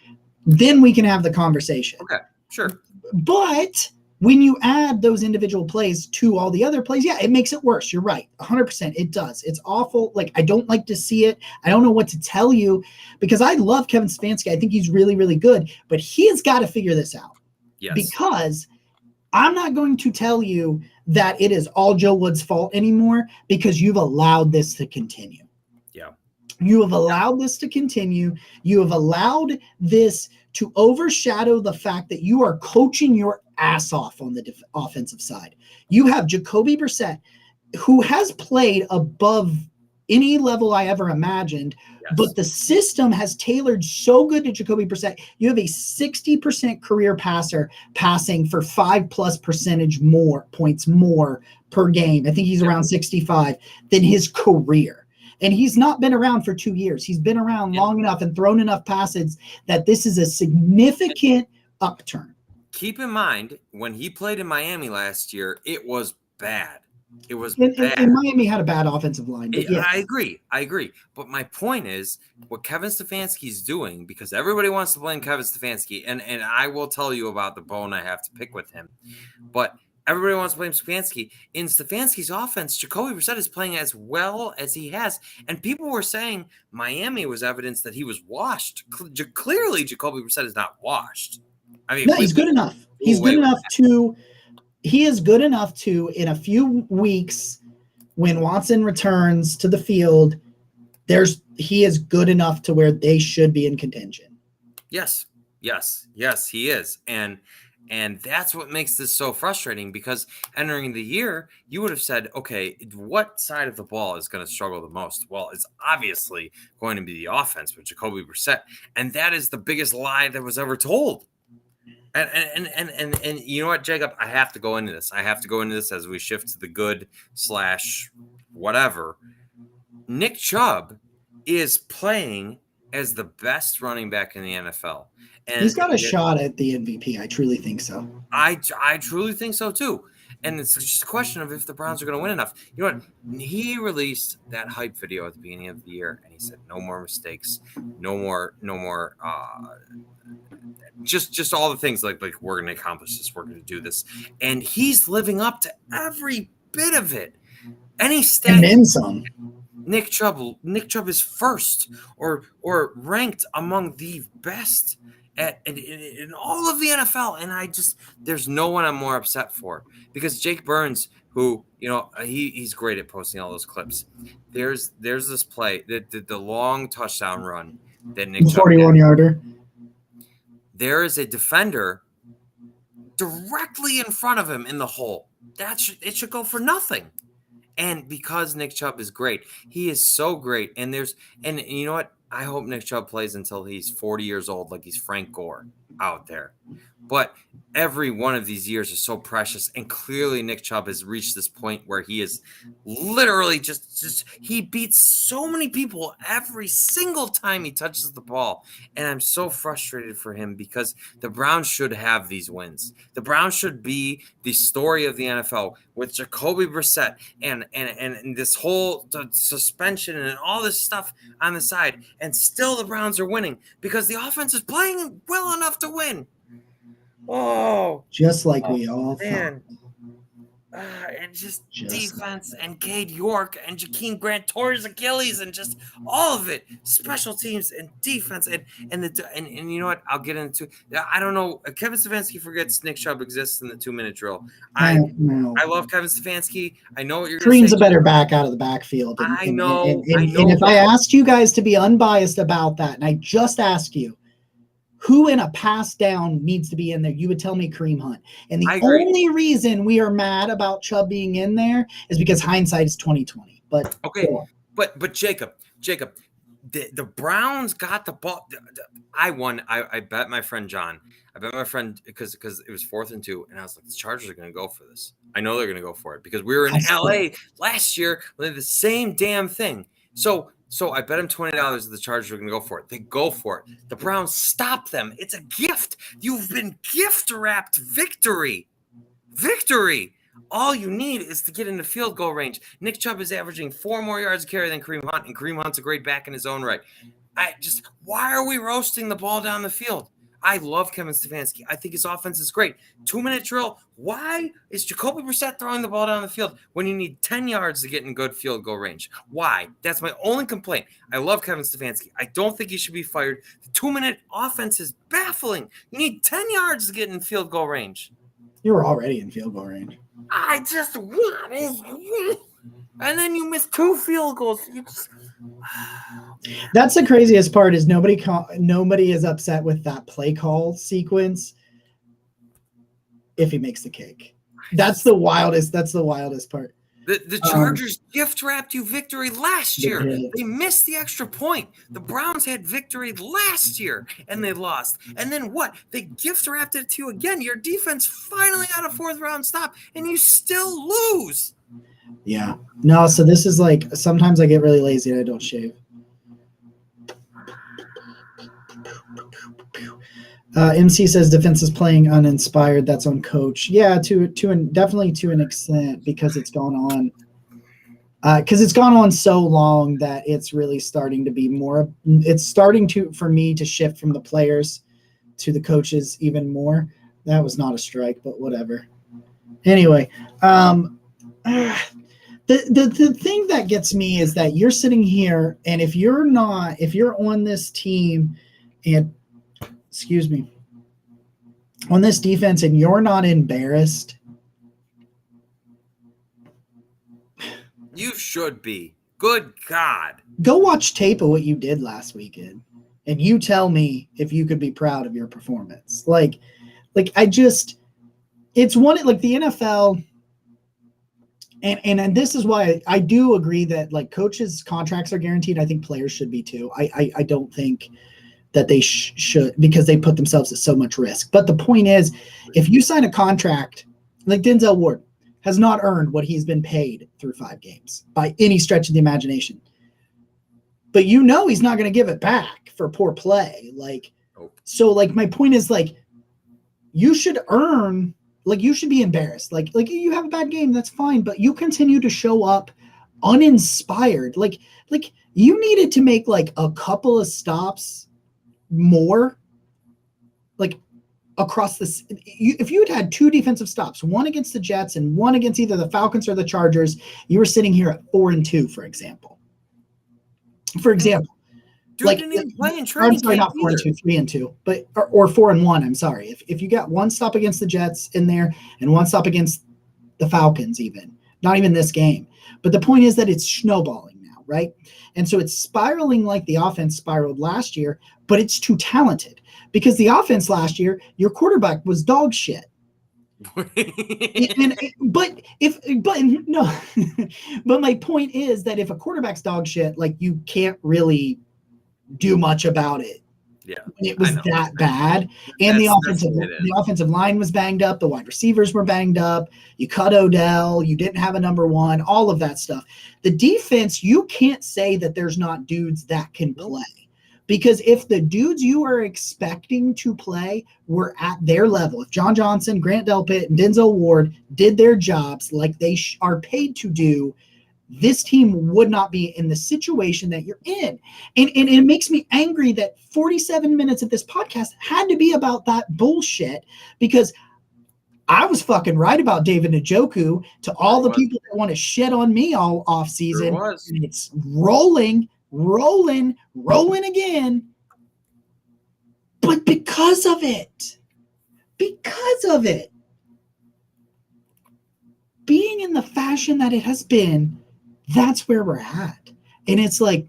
then we can have the conversation. Okay, sure. But when you add those individual plays to all the other plays, yeah, it makes it worse. You're right. 100%. It does. It's awful. Like, I don't like to see it. I don't know what to tell you, because I love Kevin Stefanski. I think he's really, really good, but he has got to figure this out. Yes. Because I'm not going to tell you that it is all Joe Woods' fault anymore, because you've allowed this to continue. Yeah. You have allowed this to continue. You have allowed this to overshadow the fact that you are coaching your ass off on the offensive side. You have Jacoby Brissett, who has played above any level I ever imagined, but the system has tailored so good to Jacoby Brissett. You have a 60% career passer passing for 5+ percentage more points more per game. I think he's around 65 than his career. And he's not been around for 2 years. He's been around long enough and thrown enough passes that this is a significant upturn. Keep in mind, when he played in Miami last year, it was bad. It was bad. And Miami had a bad offensive line. But yes. I agree. But my point is, what Kevin Stefanski's doing, because everybody wants to blame Kevin Stefanski, and I will tell you about the bone I have to pick with him. But everybody wants to blame Stefanski. In Stefanski's offense, Jacoby Brissett is playing as well as he has. And people were saying Miami was evidence that he was washed. Clearly, Jacoby Brissett is not washed. I mean, no, he's good enough. He's good enough to – he is good enough to, in a few weeks, when Watson returns to the field, he is good enough to where they should be in contention. Yes, he is. And that's what makes this so frustrating, because entering the year, you would have said, okay, what side of the ball is going to struggle the most? Well, it's obviously going to be the offense with Jacoby Brissett. And that is the biggest lie that was ever told. And you know what, Jacob? I have to go into this. As we shift to the good / whatever. Nick Chubb is playing as the best running back in the NFL. And he's got a shot at the MVP. I truly think so. I truly think so too. And it's just a question of if the Browns are going to win enough. You know what? He released that hype video at the beginning of the year, and he said, "No more mistakes, no more, just all the things like we're going to accomplish this, we're going to do this," and he's living up to every bit of it. Any stat, and then some. Nick Chubb is first or ranked among the best in all of the NFL, and there's no one I'm more upset for, because Jake Burns, who he's great at posting all those clips. There's this play, the long touchdown run that Nick Chubb 41-yarder. There is a defender directly in front of him in the hole. It should go for nothing. And because Nick Chubb is great, he is so great. And you know what? I hope Nick Chubb plays until he's 40 years old, like he's Frank Gore out there. But every one of these years is so precious. And clearly Nick Chubb has reached this point where he is literally he beats so many people every single time he touches the ball. And I'm so frustrated for him, because the Browns should have these wins. The Browns should be the story of the NFL with Jacoby Brissett and this whole suspension and all this stuff on the side. And still the Browns are winning because the offense is playing well enough to win. Oh, just like we all thought. And just defense and Cade York and Jakeem Grant tore his Achilles, and just all of it, special teams and defense and you know what? I'll get into. I don't know. Kevin Stefanski forgets Nick Chubb exists in the 2-minute drill. I love Kevin Stefanski. I know what you're going to say. Kareem's a better back out of the backfield. I know. And if I asked you guys to be unbiased about that, and I just asked you, who in a pass down needs to be in there, you would tell me Kareem Hunt. And the only reason we are mad about Chubb being in there is because hindsight is 2020. But okay, but Jacob, the Browns got the ball. I won. I bet my friend John. Because it was 4th and 2, and I was like, the Chargers are going to go for this. I know they're going to go for it because we were in LA last year with the same damn thing. So I bet him $20 that the Chargers are going to go for it. They go for it. The Browns stop them. It's a gift. You've been gift-wrapped victory. Victory. All you need is to get into field goal range. Nick Chubb is averaging 4 more yards a carry than Kareem Hunt, and Kareem Hunt's a great back in his own right. Why are we roasting the ball down the field? I love Kevin Stefanski. I think his offense is great. 2-minute drill. Why is Jacoby Brissett throwing the ball down the field when you need 10 yards to get in good field goal range? Why? That's my only complaint. I love Kevin Stefanski. I don't think he should be fired. The 2-minute offense is baffling. You need 10 yards to get in field goal range. You were already in field goal range. I just want it. And then you miss 2 field goals. That's the craziest part, is nobody is upset with that play call sequence if he makes the kick. That's the wildest part. The Chargers gift-wrapped you victory last year. They missed the extra point. The Browns had victory last year, and they lost. And then what? They gift-wrapped it to you again. Your defense finally got a 4th-round stop, and you still lose. Yeah. No, so this is like, sometimes I get really lazy and I don't shave. MC says defense is playing uninspired. That's on coach. Yeah, definitely to an extent, because it's gone on. Because it's gone on so long that it's really starting to be more. It's starting for me to shift from the players to the coaches even more. That was not a strike, but whatever. Anyway, the thing that gets me is that you're sitting here, and if you're on this team and on this defense and you're not embarrassed, you should be. Good God. Go watch tape of what you did last weekend, and you tell me if you could be proud of your performance. Like it's one like the NFL, and this is why I do agree that like coaches' contracts are guaranteed. I think players should be too. I don't think that they should, because they put themselves at so much risk. But the point is, if you sign a contract like Denzel Ward has not earned what he's been paid through 5 games by any stretch of the imagination. But he's not going to give it back for poor play. So my point is you should earn, you should be embarrassed. Like you have a bad game, that's fine, but you continue to show up uninspired. Like you needed to make a couple of stops more, across this. If you had 2 defensive stops, one against the Jets and one against either the Falcons or the Chargers, you were sitting here at 4-2, for example. Dude didn't even play in training. I'm sorry, not 4-2, 3-2, but or 4-1. I'm sorry. If you got one stop against the Jets in there and one stop against the Falcons, not even this game. But the point is that it's snowballing now, right? And so it's spiraling like the offense spiraled last year, but it's too talented, because the offense last year, your quarterback was dog shit. But my point is that if a quarterback's dog shit, you can't really do much about it. Yeah, it was that bad, and the offensive line was banged up. The wide receivers were banged up. You cut Odell. You didn't have a number 1. All of that stuff. The defense, you can't say that there's not dudes that can play, because if the dudes you are expecting to play were at their level, if John Johnson, Grant Delpit, and Denzel Ward did their jobs like they are paid to do, this team would not be in the situation that you're in. And it makes me angry that 47 minutes of this podcast had to be about that bullshit, because I was fucking right about David Njoku to all the people that want to shit on me all off season. And it's rolling again. But because of it, being in the fashion that it has been, that's where we're at. And it's I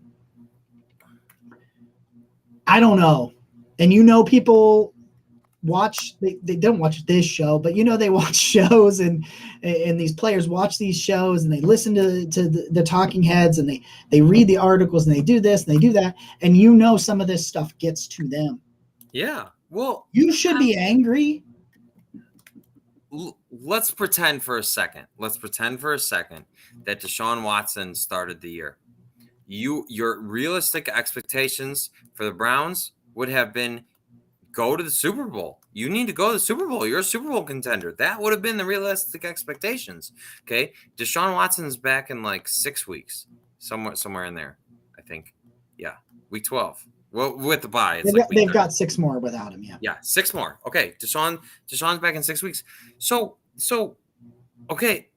don't know. And people watch, they don't watch this show, but they watch shows, and these players watch these shows, and they listen to the talking heads, and they read the articles, and they do this and they do that, and some of this stuff gets to them. Yeah. Well, you should be angry. Let's pretend for a second that Deshaun Watson started the year. Your realistic expectations for the Browns would have been go to the Super Bowl. You need to go to the Super Bowl. You're a Super Bowl contender. That would have been the realistic expectations. Okay. Deshaun Watson's back in 6 weeks, somewhere in there, I think. Yeah. Week 12. Well, with the bye, it's they've got 6 more without him. Yeah. Yeah. 6 more. Okay. Deshaun's back in 6 weeks. So okay.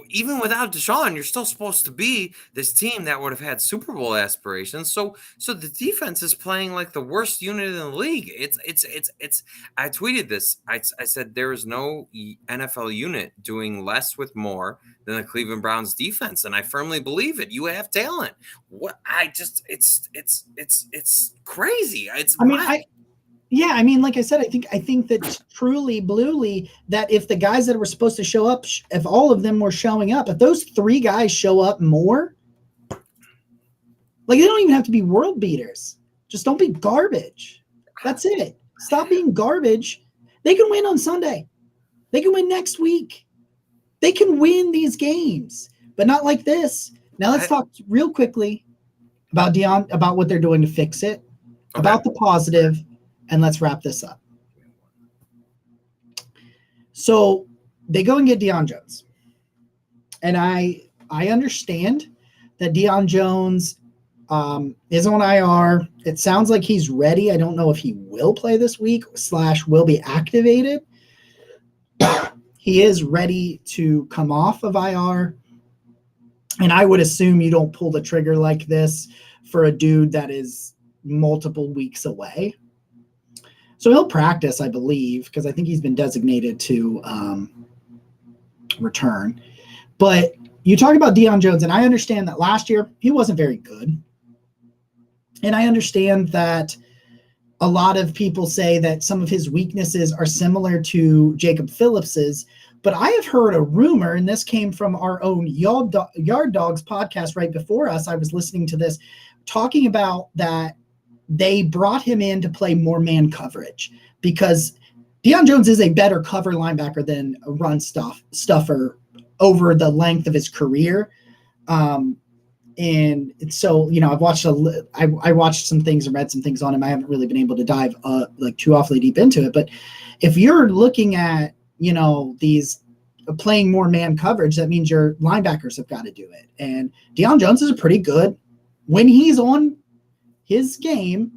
Even without Deshaun, you're still supposed to be this team that would have had Super Bowl aspirations. So the defense is playing like the worst unit in the league. It's. I tweeted this. I said there is no NFL unit doing less with more than the Cleveland Browns defense, and I firmly believe it. You have talent. It's crazy. Like I said, I think that truly, bluely, that if the guys that were supposed to show up, if all of them were showing up, if those 3 guys show up more, they don't even have to be world beaters. Just don't be garbage. That's it. Stop being garbage. They can win on Sunday. They can win next week. They can win these games, but not like this. Now let's talk real quickly about Dion, about what they're doing to fix it, about the positive. And let's wrap this up. So they go and get Dion Jones. And I understand that Dion Jones is on IR. It sounds like he's ready. I don't know if he will play this week / will be activated. He is ready to come off of IR. And I would assume you don't pull the trigger like this for a dude that is multiple weeks away. So he'll practice, I believe, because I think he's been designated to return. But you talk about Dion Jones, and I understand that last year he wasn't very good. And I understand that a lot of people say that some of his weaknesses are similar to Jacob Phillips's, but I have heard a rumor, and this came from our own Yard Dogs podcast right before us. I was listening to this, talking about that they brought him in to play more man coverage because Dion Jones is a better cover linebacker than a run stuffer over the length of his career. And so, I've watched I watched some things and read some things on him. I haven't really been able to dive like too awfully deep into it. But if you're looking at, these playing more man coverage, that means your linebackers have got to do it. And Dion Jones is a pretty good, when he's on his game,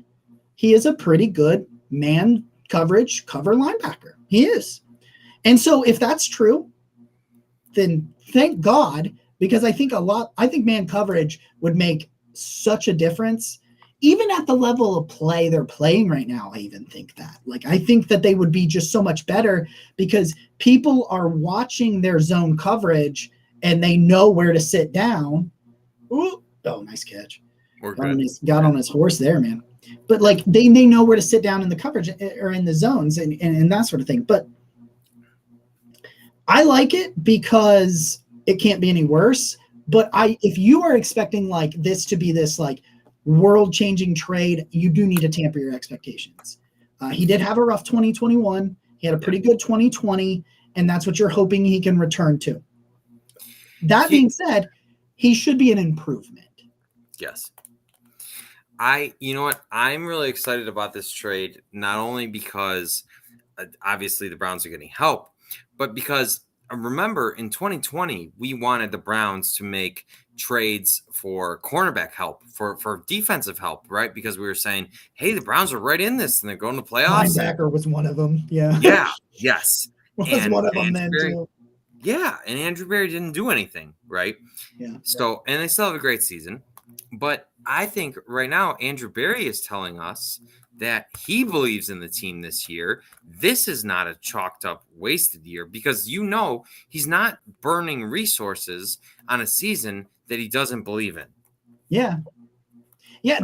he is a pretty good man coverage cover linebacker. He is. And so if that's true, then thank God, because I think man coverage would make such a difference. Even at the level of play they're playing right now, I even think that. Like, I think that they would be just so much better because people are watching their zone coverage and they know where to sit down. Ooh, oh, nice catch. Got on his horse there, man. But, like, they know where to sit down in the coverage or in the zones and that sort of thing. But I like it because it can't be any worse. But if you are expecting, like, this to be this, like, world-changing trade, you do need to tamper your expectations. He did have a rough 2021. He had a pretty good 2020, and that's what you're hoping he can return to. That being said, he should be an improvement. Yes. You know what? I'm really excited about this trade, not only because obviously the Browns are getting help, but because remember in 2020, we wanted the Browns to make trades for cornerback help, for defensive help, right? Because we were saying, hey, the Browns are right in this and they're going to playoffs. Linebacker was one of them. Yeah. Yeah. Yes. was one of them then too. Yeah. And Andrew Berry didn't do anything, right? Yeah. So, and they still have a great season. But I think right now, Andrew Berry is telling us that he believes in the team this year. This is not a chalked up wasted year because he's not burning resources on a season that he doesn't believe in. Yeah. Yeah,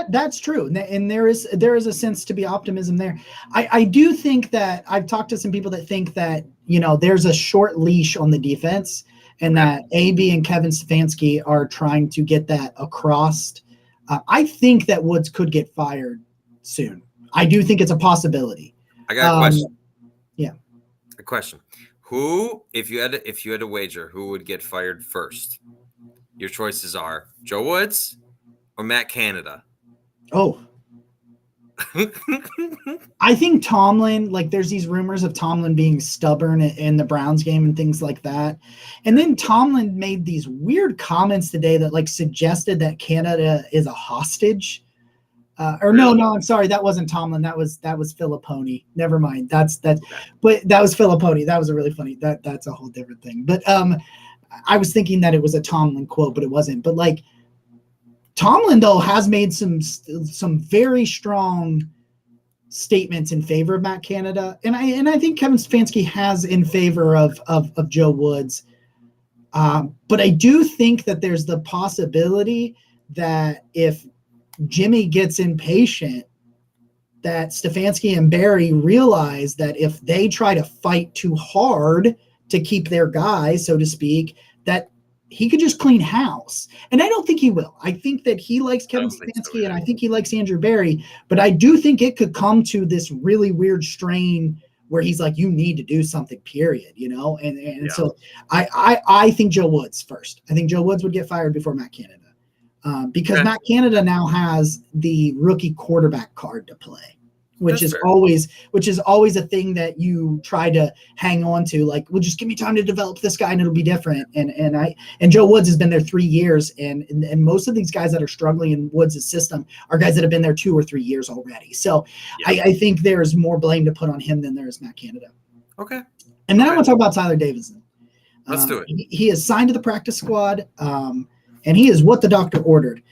that's true. And there is a sense to be optimism there. I do think that I've talked to some people that think that, there's a short leash on the defense and that AB and Kevin Stefanski are trying to get that across. I think that Woods could get fired soon. I do think it's a possibility. I got a question. Yeah. A question. Who, if you had to wager, who would get fired first? Your choices are Joe Woods or Matt Canada. Oh. I think Tomlin, like there's these rumors of Tomlin being stubborn in the Browns game and things like that. And then Tomlin made these weird comments today that like suggested that Canada is a hostage. No, I'm sorry. That wasn't Tomlin. That was Filipponi. Never mind. But that was Filipponi. That was a really funny, that's a whole different thing. But I was thinking that it was a Tomlin quote, but it wasn't. But like Tomlin though has made some very strong statements in favor of Matt Canada. And I think Kevin Stefanski has in favor of Joe Woods. But I do think that there's the possibility that if Jimmy gets impatient, that Stefanski and Barry realize that if they try to fight too hard to keep their guys, so to speak, that he could just clean house. And I don't think he will. I think that he likes Kevin Stefanski and I think he likes Andrew Barry, but I do think it could come to this really weird strain where he's like, you need to do something, period, So I think Joe Woods first. I think Joe Woods would get fired before Matt Canada. Because Matt Canada now has the rookie quarterback card to play, which is always a thing that you try to hang on to. Like, well, just give me time to develop this guy and it'll be different. And Joe Woods has been there 3 years, and most of these guys that are struggling in Woods' system are guys that have been there 2 or 3 years already. So I think there's more blame to put on him than there is Matt Canada. Okay. And then I want to talk about Tyler Davidson. Let's do it. He is signed to the practice squad. And he is what the doctor ordered.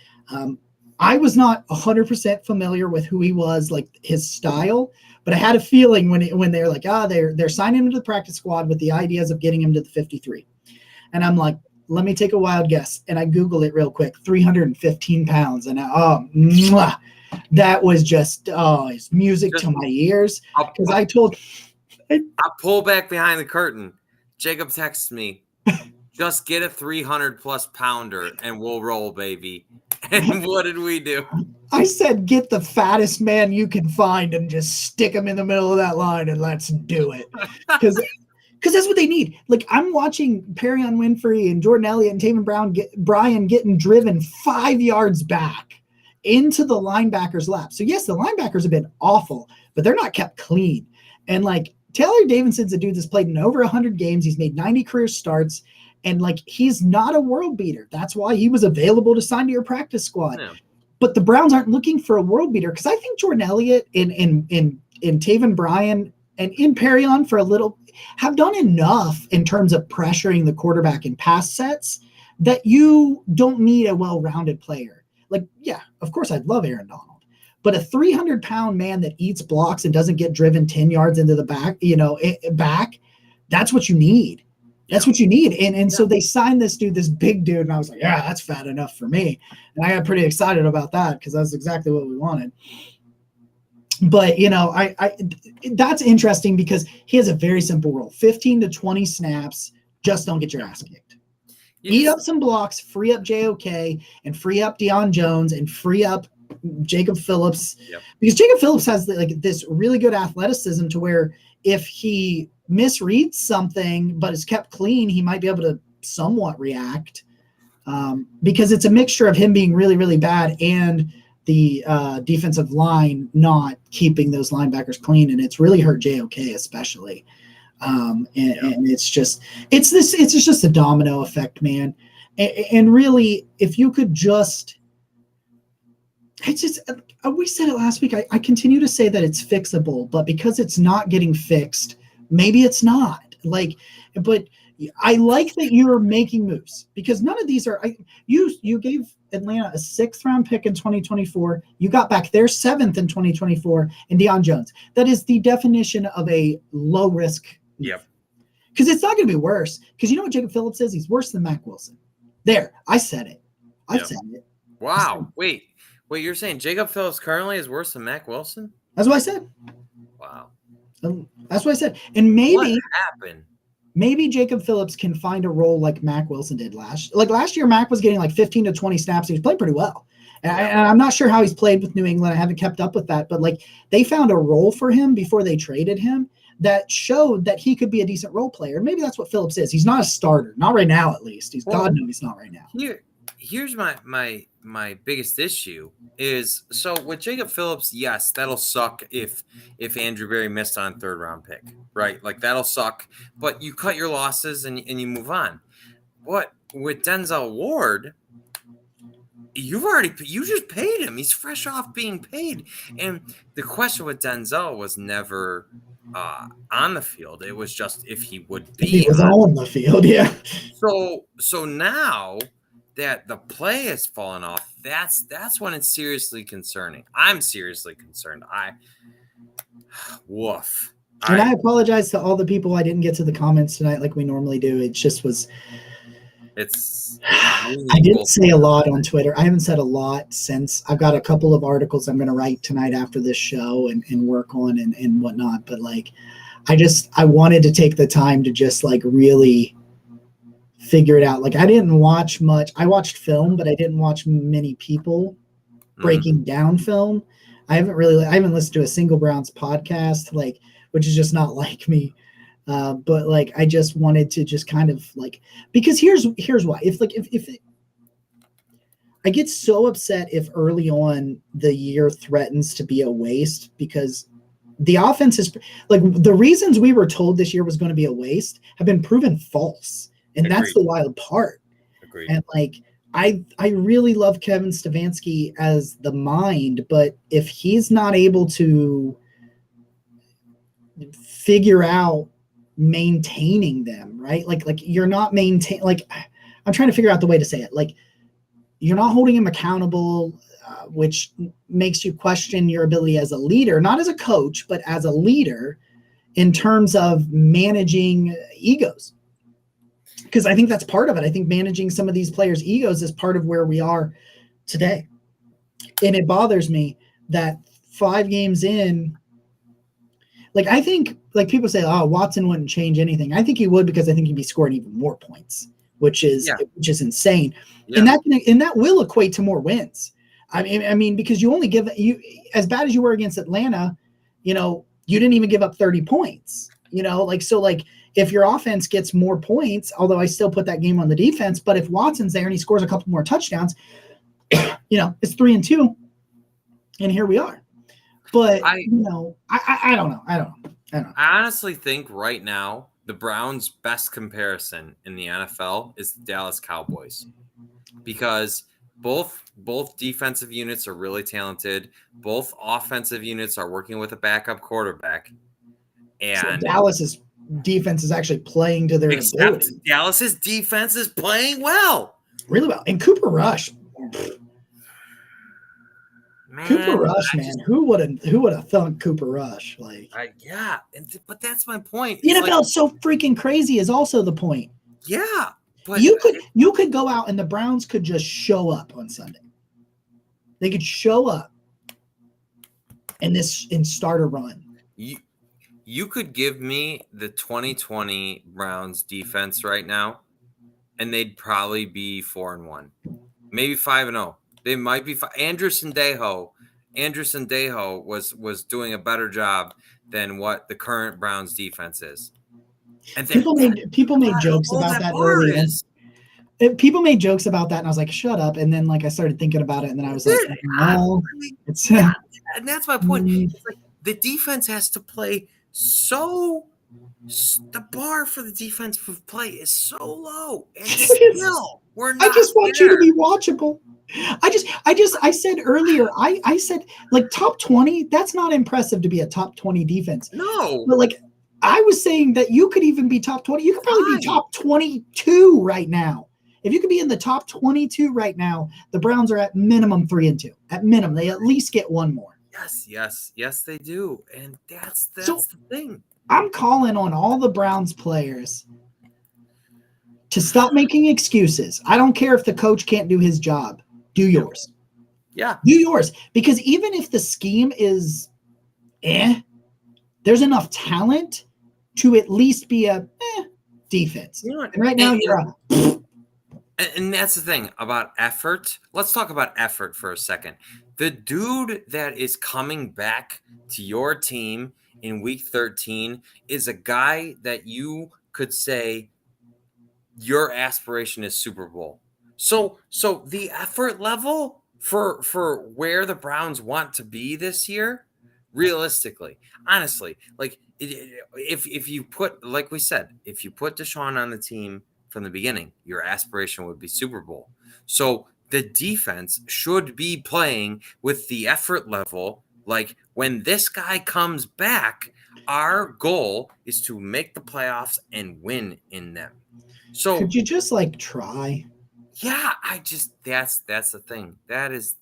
I was not 100% familiar with who he was, like his style, but I had a feeling when they're like, they're signing him to the practice squad with the ideas of getting him to the 53. And I'm like, let me take a wild guess. And I Googled it real quick, 315 pounds. And that was just, it's music to my ears. Because I'll pull back behind the curtain. Jacob texts me, just get a 300 plus pounder and we'll roll, baby. And what did we do? I said, get the fattest man you can find and just stick him in the middle of that line and let's do it. Because that's what they need. Like, I'm watching Perion Winfrey and Jordan Elliott and Taven Bryan getting driven 5 yards back into the linebacker's lap. So, yes, the linebackers have been awful, but they're not kept clean. And, like, Taylor Davidson's a dude that's played in over 100 games. He's made 90 career starts. And, like, he's not a world beater. That's why he was available to sign to your practice squad. Yeah. But the Browns aren't looking for a world beater because I think Jordan Elliott in Taven Bryan and in Perion for a little have done enough in terms of pressuring the quarterback in pass sets that you don't need a well-rounded player. Like, yeah, of course I'd love Aaron Donald, but a 300-pound man that eats blocks and doesn't get driven 10 yards into the back, that's what you need. That's what you need. And so they signed this dude, this big dude, and I was like, yeah, that's fat enough for me. And I got pretty excited about that because that's exactly what we wanted. But, I that's interesting because he has a very simple rule. 15 to 20 snaps, just don't get your ass kicked. Eat up some blocks, free up JOK, and free up Dion Jones, and free up Jacob Phillips. Yep. Because Jacob Phillips has this really good athleticism to where if he misreads something but is kept clean, he might be able to somewhat react because it's a mixture of him being really, really bad and the defensive line not keeping those linebackers clean, and it's really hurt JOK especially. And it's just a domino effect, man. And really, if you could just, it's just, we said it last week. I continue to say that it's fixable, but because it's not getting fixed, maybe it's not. But I like that you're making moves because none of these are. You gave Atlanta a 6th round pick in 2024. You got back their 7th in 2024 in Dion Jones. That is the definition of a low risk. Yep. Because it's not going to be worse. Because you know what Jacob Phillips is? He's worse than Mack Wilson. There, I said it. I said it. Wow. Wait, you're saying Jacob Phillips currently is worse than Mack Wilson? That's what I said. Wow. That's what I said. And maybe what happened? Maybe Jacob Phillips can find a role like Mack Wilson did last year. Mack was getting 15 to 20 snaps. He was playing pretty well. And I'm not sure how he's played with New England. I haven't kept up with that. But they found a role for him before they traded him that showed that he could be a decent role player. Maybe that's what Phillips is. He's not a starter. Not right now, at least. God knows he's not right now. Here's my biggest issue is, so with Jacob Phillips, yes, that'll suck if Andrew Berry missed on 3rd round pick, right? That'll suck, but you cut your losses and you move on. What with Denzel Ward, you just paid him. He's fresh off being paid. And the question with Denzel was never on the field. It was just if he would be. He was on the field, yeah. So now that the play has fallen off, that's when it's seriously concerning. I'm seriously concerned. Woof. And I apologize to all the people I didn't get to the comments tonight like we normally do. It just was. I didn't say a lot on Twitter. I haven't said a lot since. I've got a couple of articles I'm going to write tonight after this show and work on and whatnot. But I wanted to take the time to just really figure it out. I didn't watch much. I watched film, but I didn't watch many people breaking down film. I haven't listened to a single Browns podcast, which is just not like me. But I just wanted to just kind of because here's why. If I get so upset if early on the year threatens to be a waste because the offense is the reasons we were told this year was going to be a waste have been proven false. And Agreed. That's the wild part. Agreed. And I really love Kevin Stefanski as the mind, but if he's not able to figure out maintaining them, right? You're not I'm trying to figure out the way to say it. You're not holding him accountable, which makes you question your ability as a leader, not as a coach, but as a leader in terms of managing egos. Because I think that's part of it. I think managing some of these players' egos is part of where we are today. And it bothers me that 5 games in, like, I think, like, people say, oh, Watson wouldn't change anything. I think he would, because I think he'd be scoring even more points, which is insane. Yeah. And that will equate to more wins. I mean, because you only give you, as bad as you were against Atlanta, you didn't even give up 30 points, if your offense gets more points, although I still put that game on the defense, but if Watson's there and he scores a couple more touchdowns, it's 3-2, and here we are. But I don't know. I don't know. I honestly think right now the Browns' best comparison in the NFL is the Dallas Cowboys, because both defensive units are really talented. Both offensive units are working with a backup quarterback, and so Dallas's defense is actually playing to their ability. Dallas's defense is playing well, really well, and Cooper Rush. Cooper Rush, man. Who would have thunk Cooper Rush? But that's my point. The NFL is so freaking crazy is also the point. Yeah. But you could go out and the Browns could just show up on Sunday. They could show up and start a run. You could give me the 2020 Browns defense right now, and they'd probably be 4-1, maybe 5-0. They might be. Andrew Sendejo was doing a better job than what the current Browns defense is. And people made jokes about that earlier. People made jokes about that, and I was like, "Shut up!" And then, I started thinking about it, and then I was like, "No." And that's my point. It's like the defense has to play so. The bar for the defensive play is so low, and still we're not. I just want you to be watchable. I said earlier, I said, top 20, that's not impressive to be a top 20 defense. No. But I was saying that you could even be top 20. You could probably be top 22 right now. If you could be in the top 22 right now, the Browns are at minimum 3-2. At minimum, they at least get one more. Yes, they do. And that's the thing. I'm calling on all the Browns players to stop making excuses. I don't care if the coach can't do his job. Do yours. Yeah. Do yours. Because even if the scheme is there's enough talent to at least be a defense. And right now and that's the thing about effort. Let's talk about effort for a second. The dude that is coming back to your team in week 13 is a guy that you could say your aspiration is Super Bowl. So the effort level for where the Browns want to be this year, realistically, honestly, if you put, like we said, if you put Deshaun on the team from the beginning, your aspiration would be Super Bowl. So the defense should be playing with the effort level. When this guy comes back, our goal is to make the playoffs and win in them. So could you just try? Yeah, that's the thing. That is.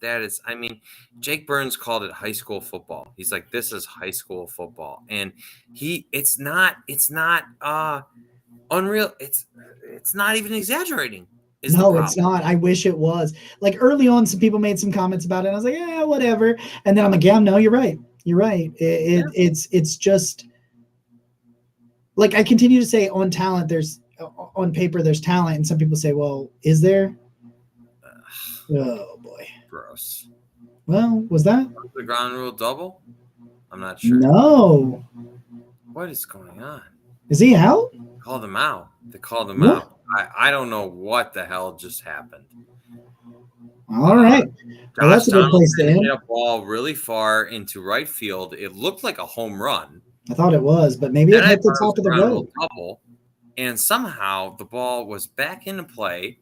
I mean, Jake Burns called it high school football. He's like, this is high school football, and it's not unreal. It's not even exaggerating. No, it's not. I wish it was. Early on, some people made some comments about it. And I was like, yeah, whatever. And then I'm like, yeah, no, you're right. You're right. It's just I continue to say on paper, there's talent. And some people say, well, is there? Oh boy. Gross. Well, was that the ground rule double? I'm not sure. No. What is going on? Is he out? Called him out. They called him out. I don't know what the hell just happened. All right. Well, that's a good place to end. Hit a ball really far into right field. It looked like a home run. I thought it was, but maybe it hit the top of the road. Double, and somehow the ball was back into play,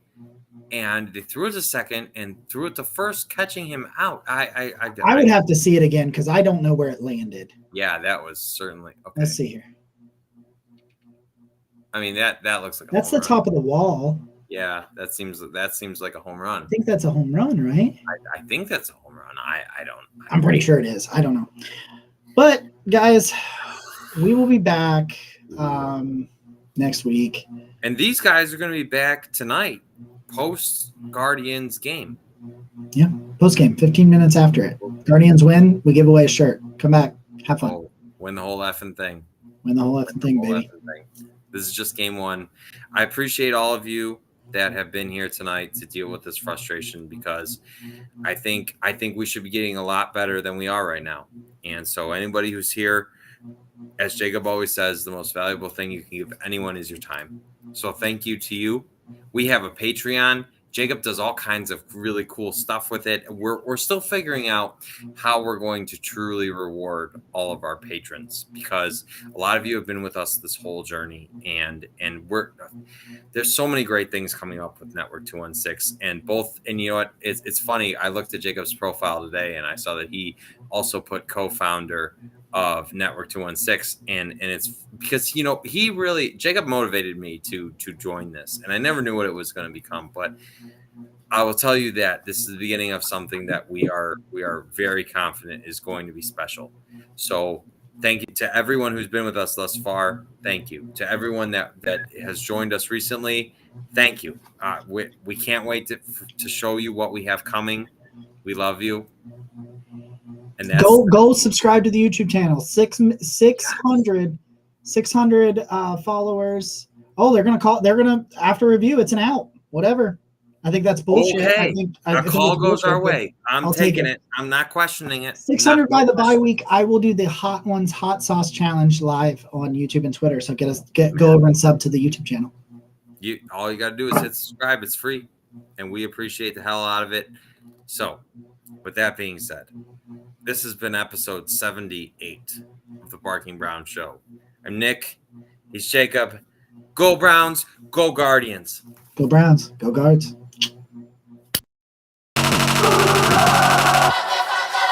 and they threw it to second and threw it to first, catching him out. I would have to see it again because I don't know where it landed. Yeah, that was certainly okay. Let's see here. I mean, that looks like that's the top of the wall. Yeah, that seems like a home run. I think that's a home run, right? I think that's a home run. I'm pretty sure it is. I don't know. But guys, we will be back. next week. And these guys are going to be back tonight, post Guardians game. Yeah, post game, 15 minutes after it. Guardians win, we give away a shirt. Come back, have fun. Oh, win the whole effing thing. Win the whole effing thing, baby. This is just game one. I appreciate all of you that have been here tonight to deal with this frustration, because I think we should be getting a lot better than we are right now. And so anybody who's here, as Jacob always says, the most valuable thing you can give anyone is your time. So thank you to you. We have a Patreon. Jacob does all kinds of really cool stuff with it. We're still figuring out how we're going to truly reward all of our patrons, because a lot of you have been with us this whole journey, and there's so many great things coming up with Network 216, and you know what? It's funny. I looked at Jacob's profile today and I saw that he also put co-founder of Network 216, and it's because, you know, Jacob motivated me to join this, and I never knew what it was going to become, but I will tell you that this is the beginning of something that we are very confident is going to be special. So thank you to everyone who's been with us thus far. Thank you to everyone that has joined us recently. Thank you. We can't wait to show you what we have coming. We love you. And go subscribe to the YouTube channel. 600 followers. Oh, they're gonna after review. It's an out. Whatever. I think that's bullshit. Okay. Our call goes our way. I'm taking it. I'm not questioning it. 600 by the bye week. I will do the Hot Ones Hot Sauce Challenge live on YouTube and Twitter. So go over and sub to the YouTube channel. All you got to do is hit subscribe. It's free, and we appreciate the hell out of it. So, with that being said, this has been episode 78 of the Barking Brown Show. I'm Nick. He's Jacob. Go Browns. Go Guardians. Go Browns. Go Guards.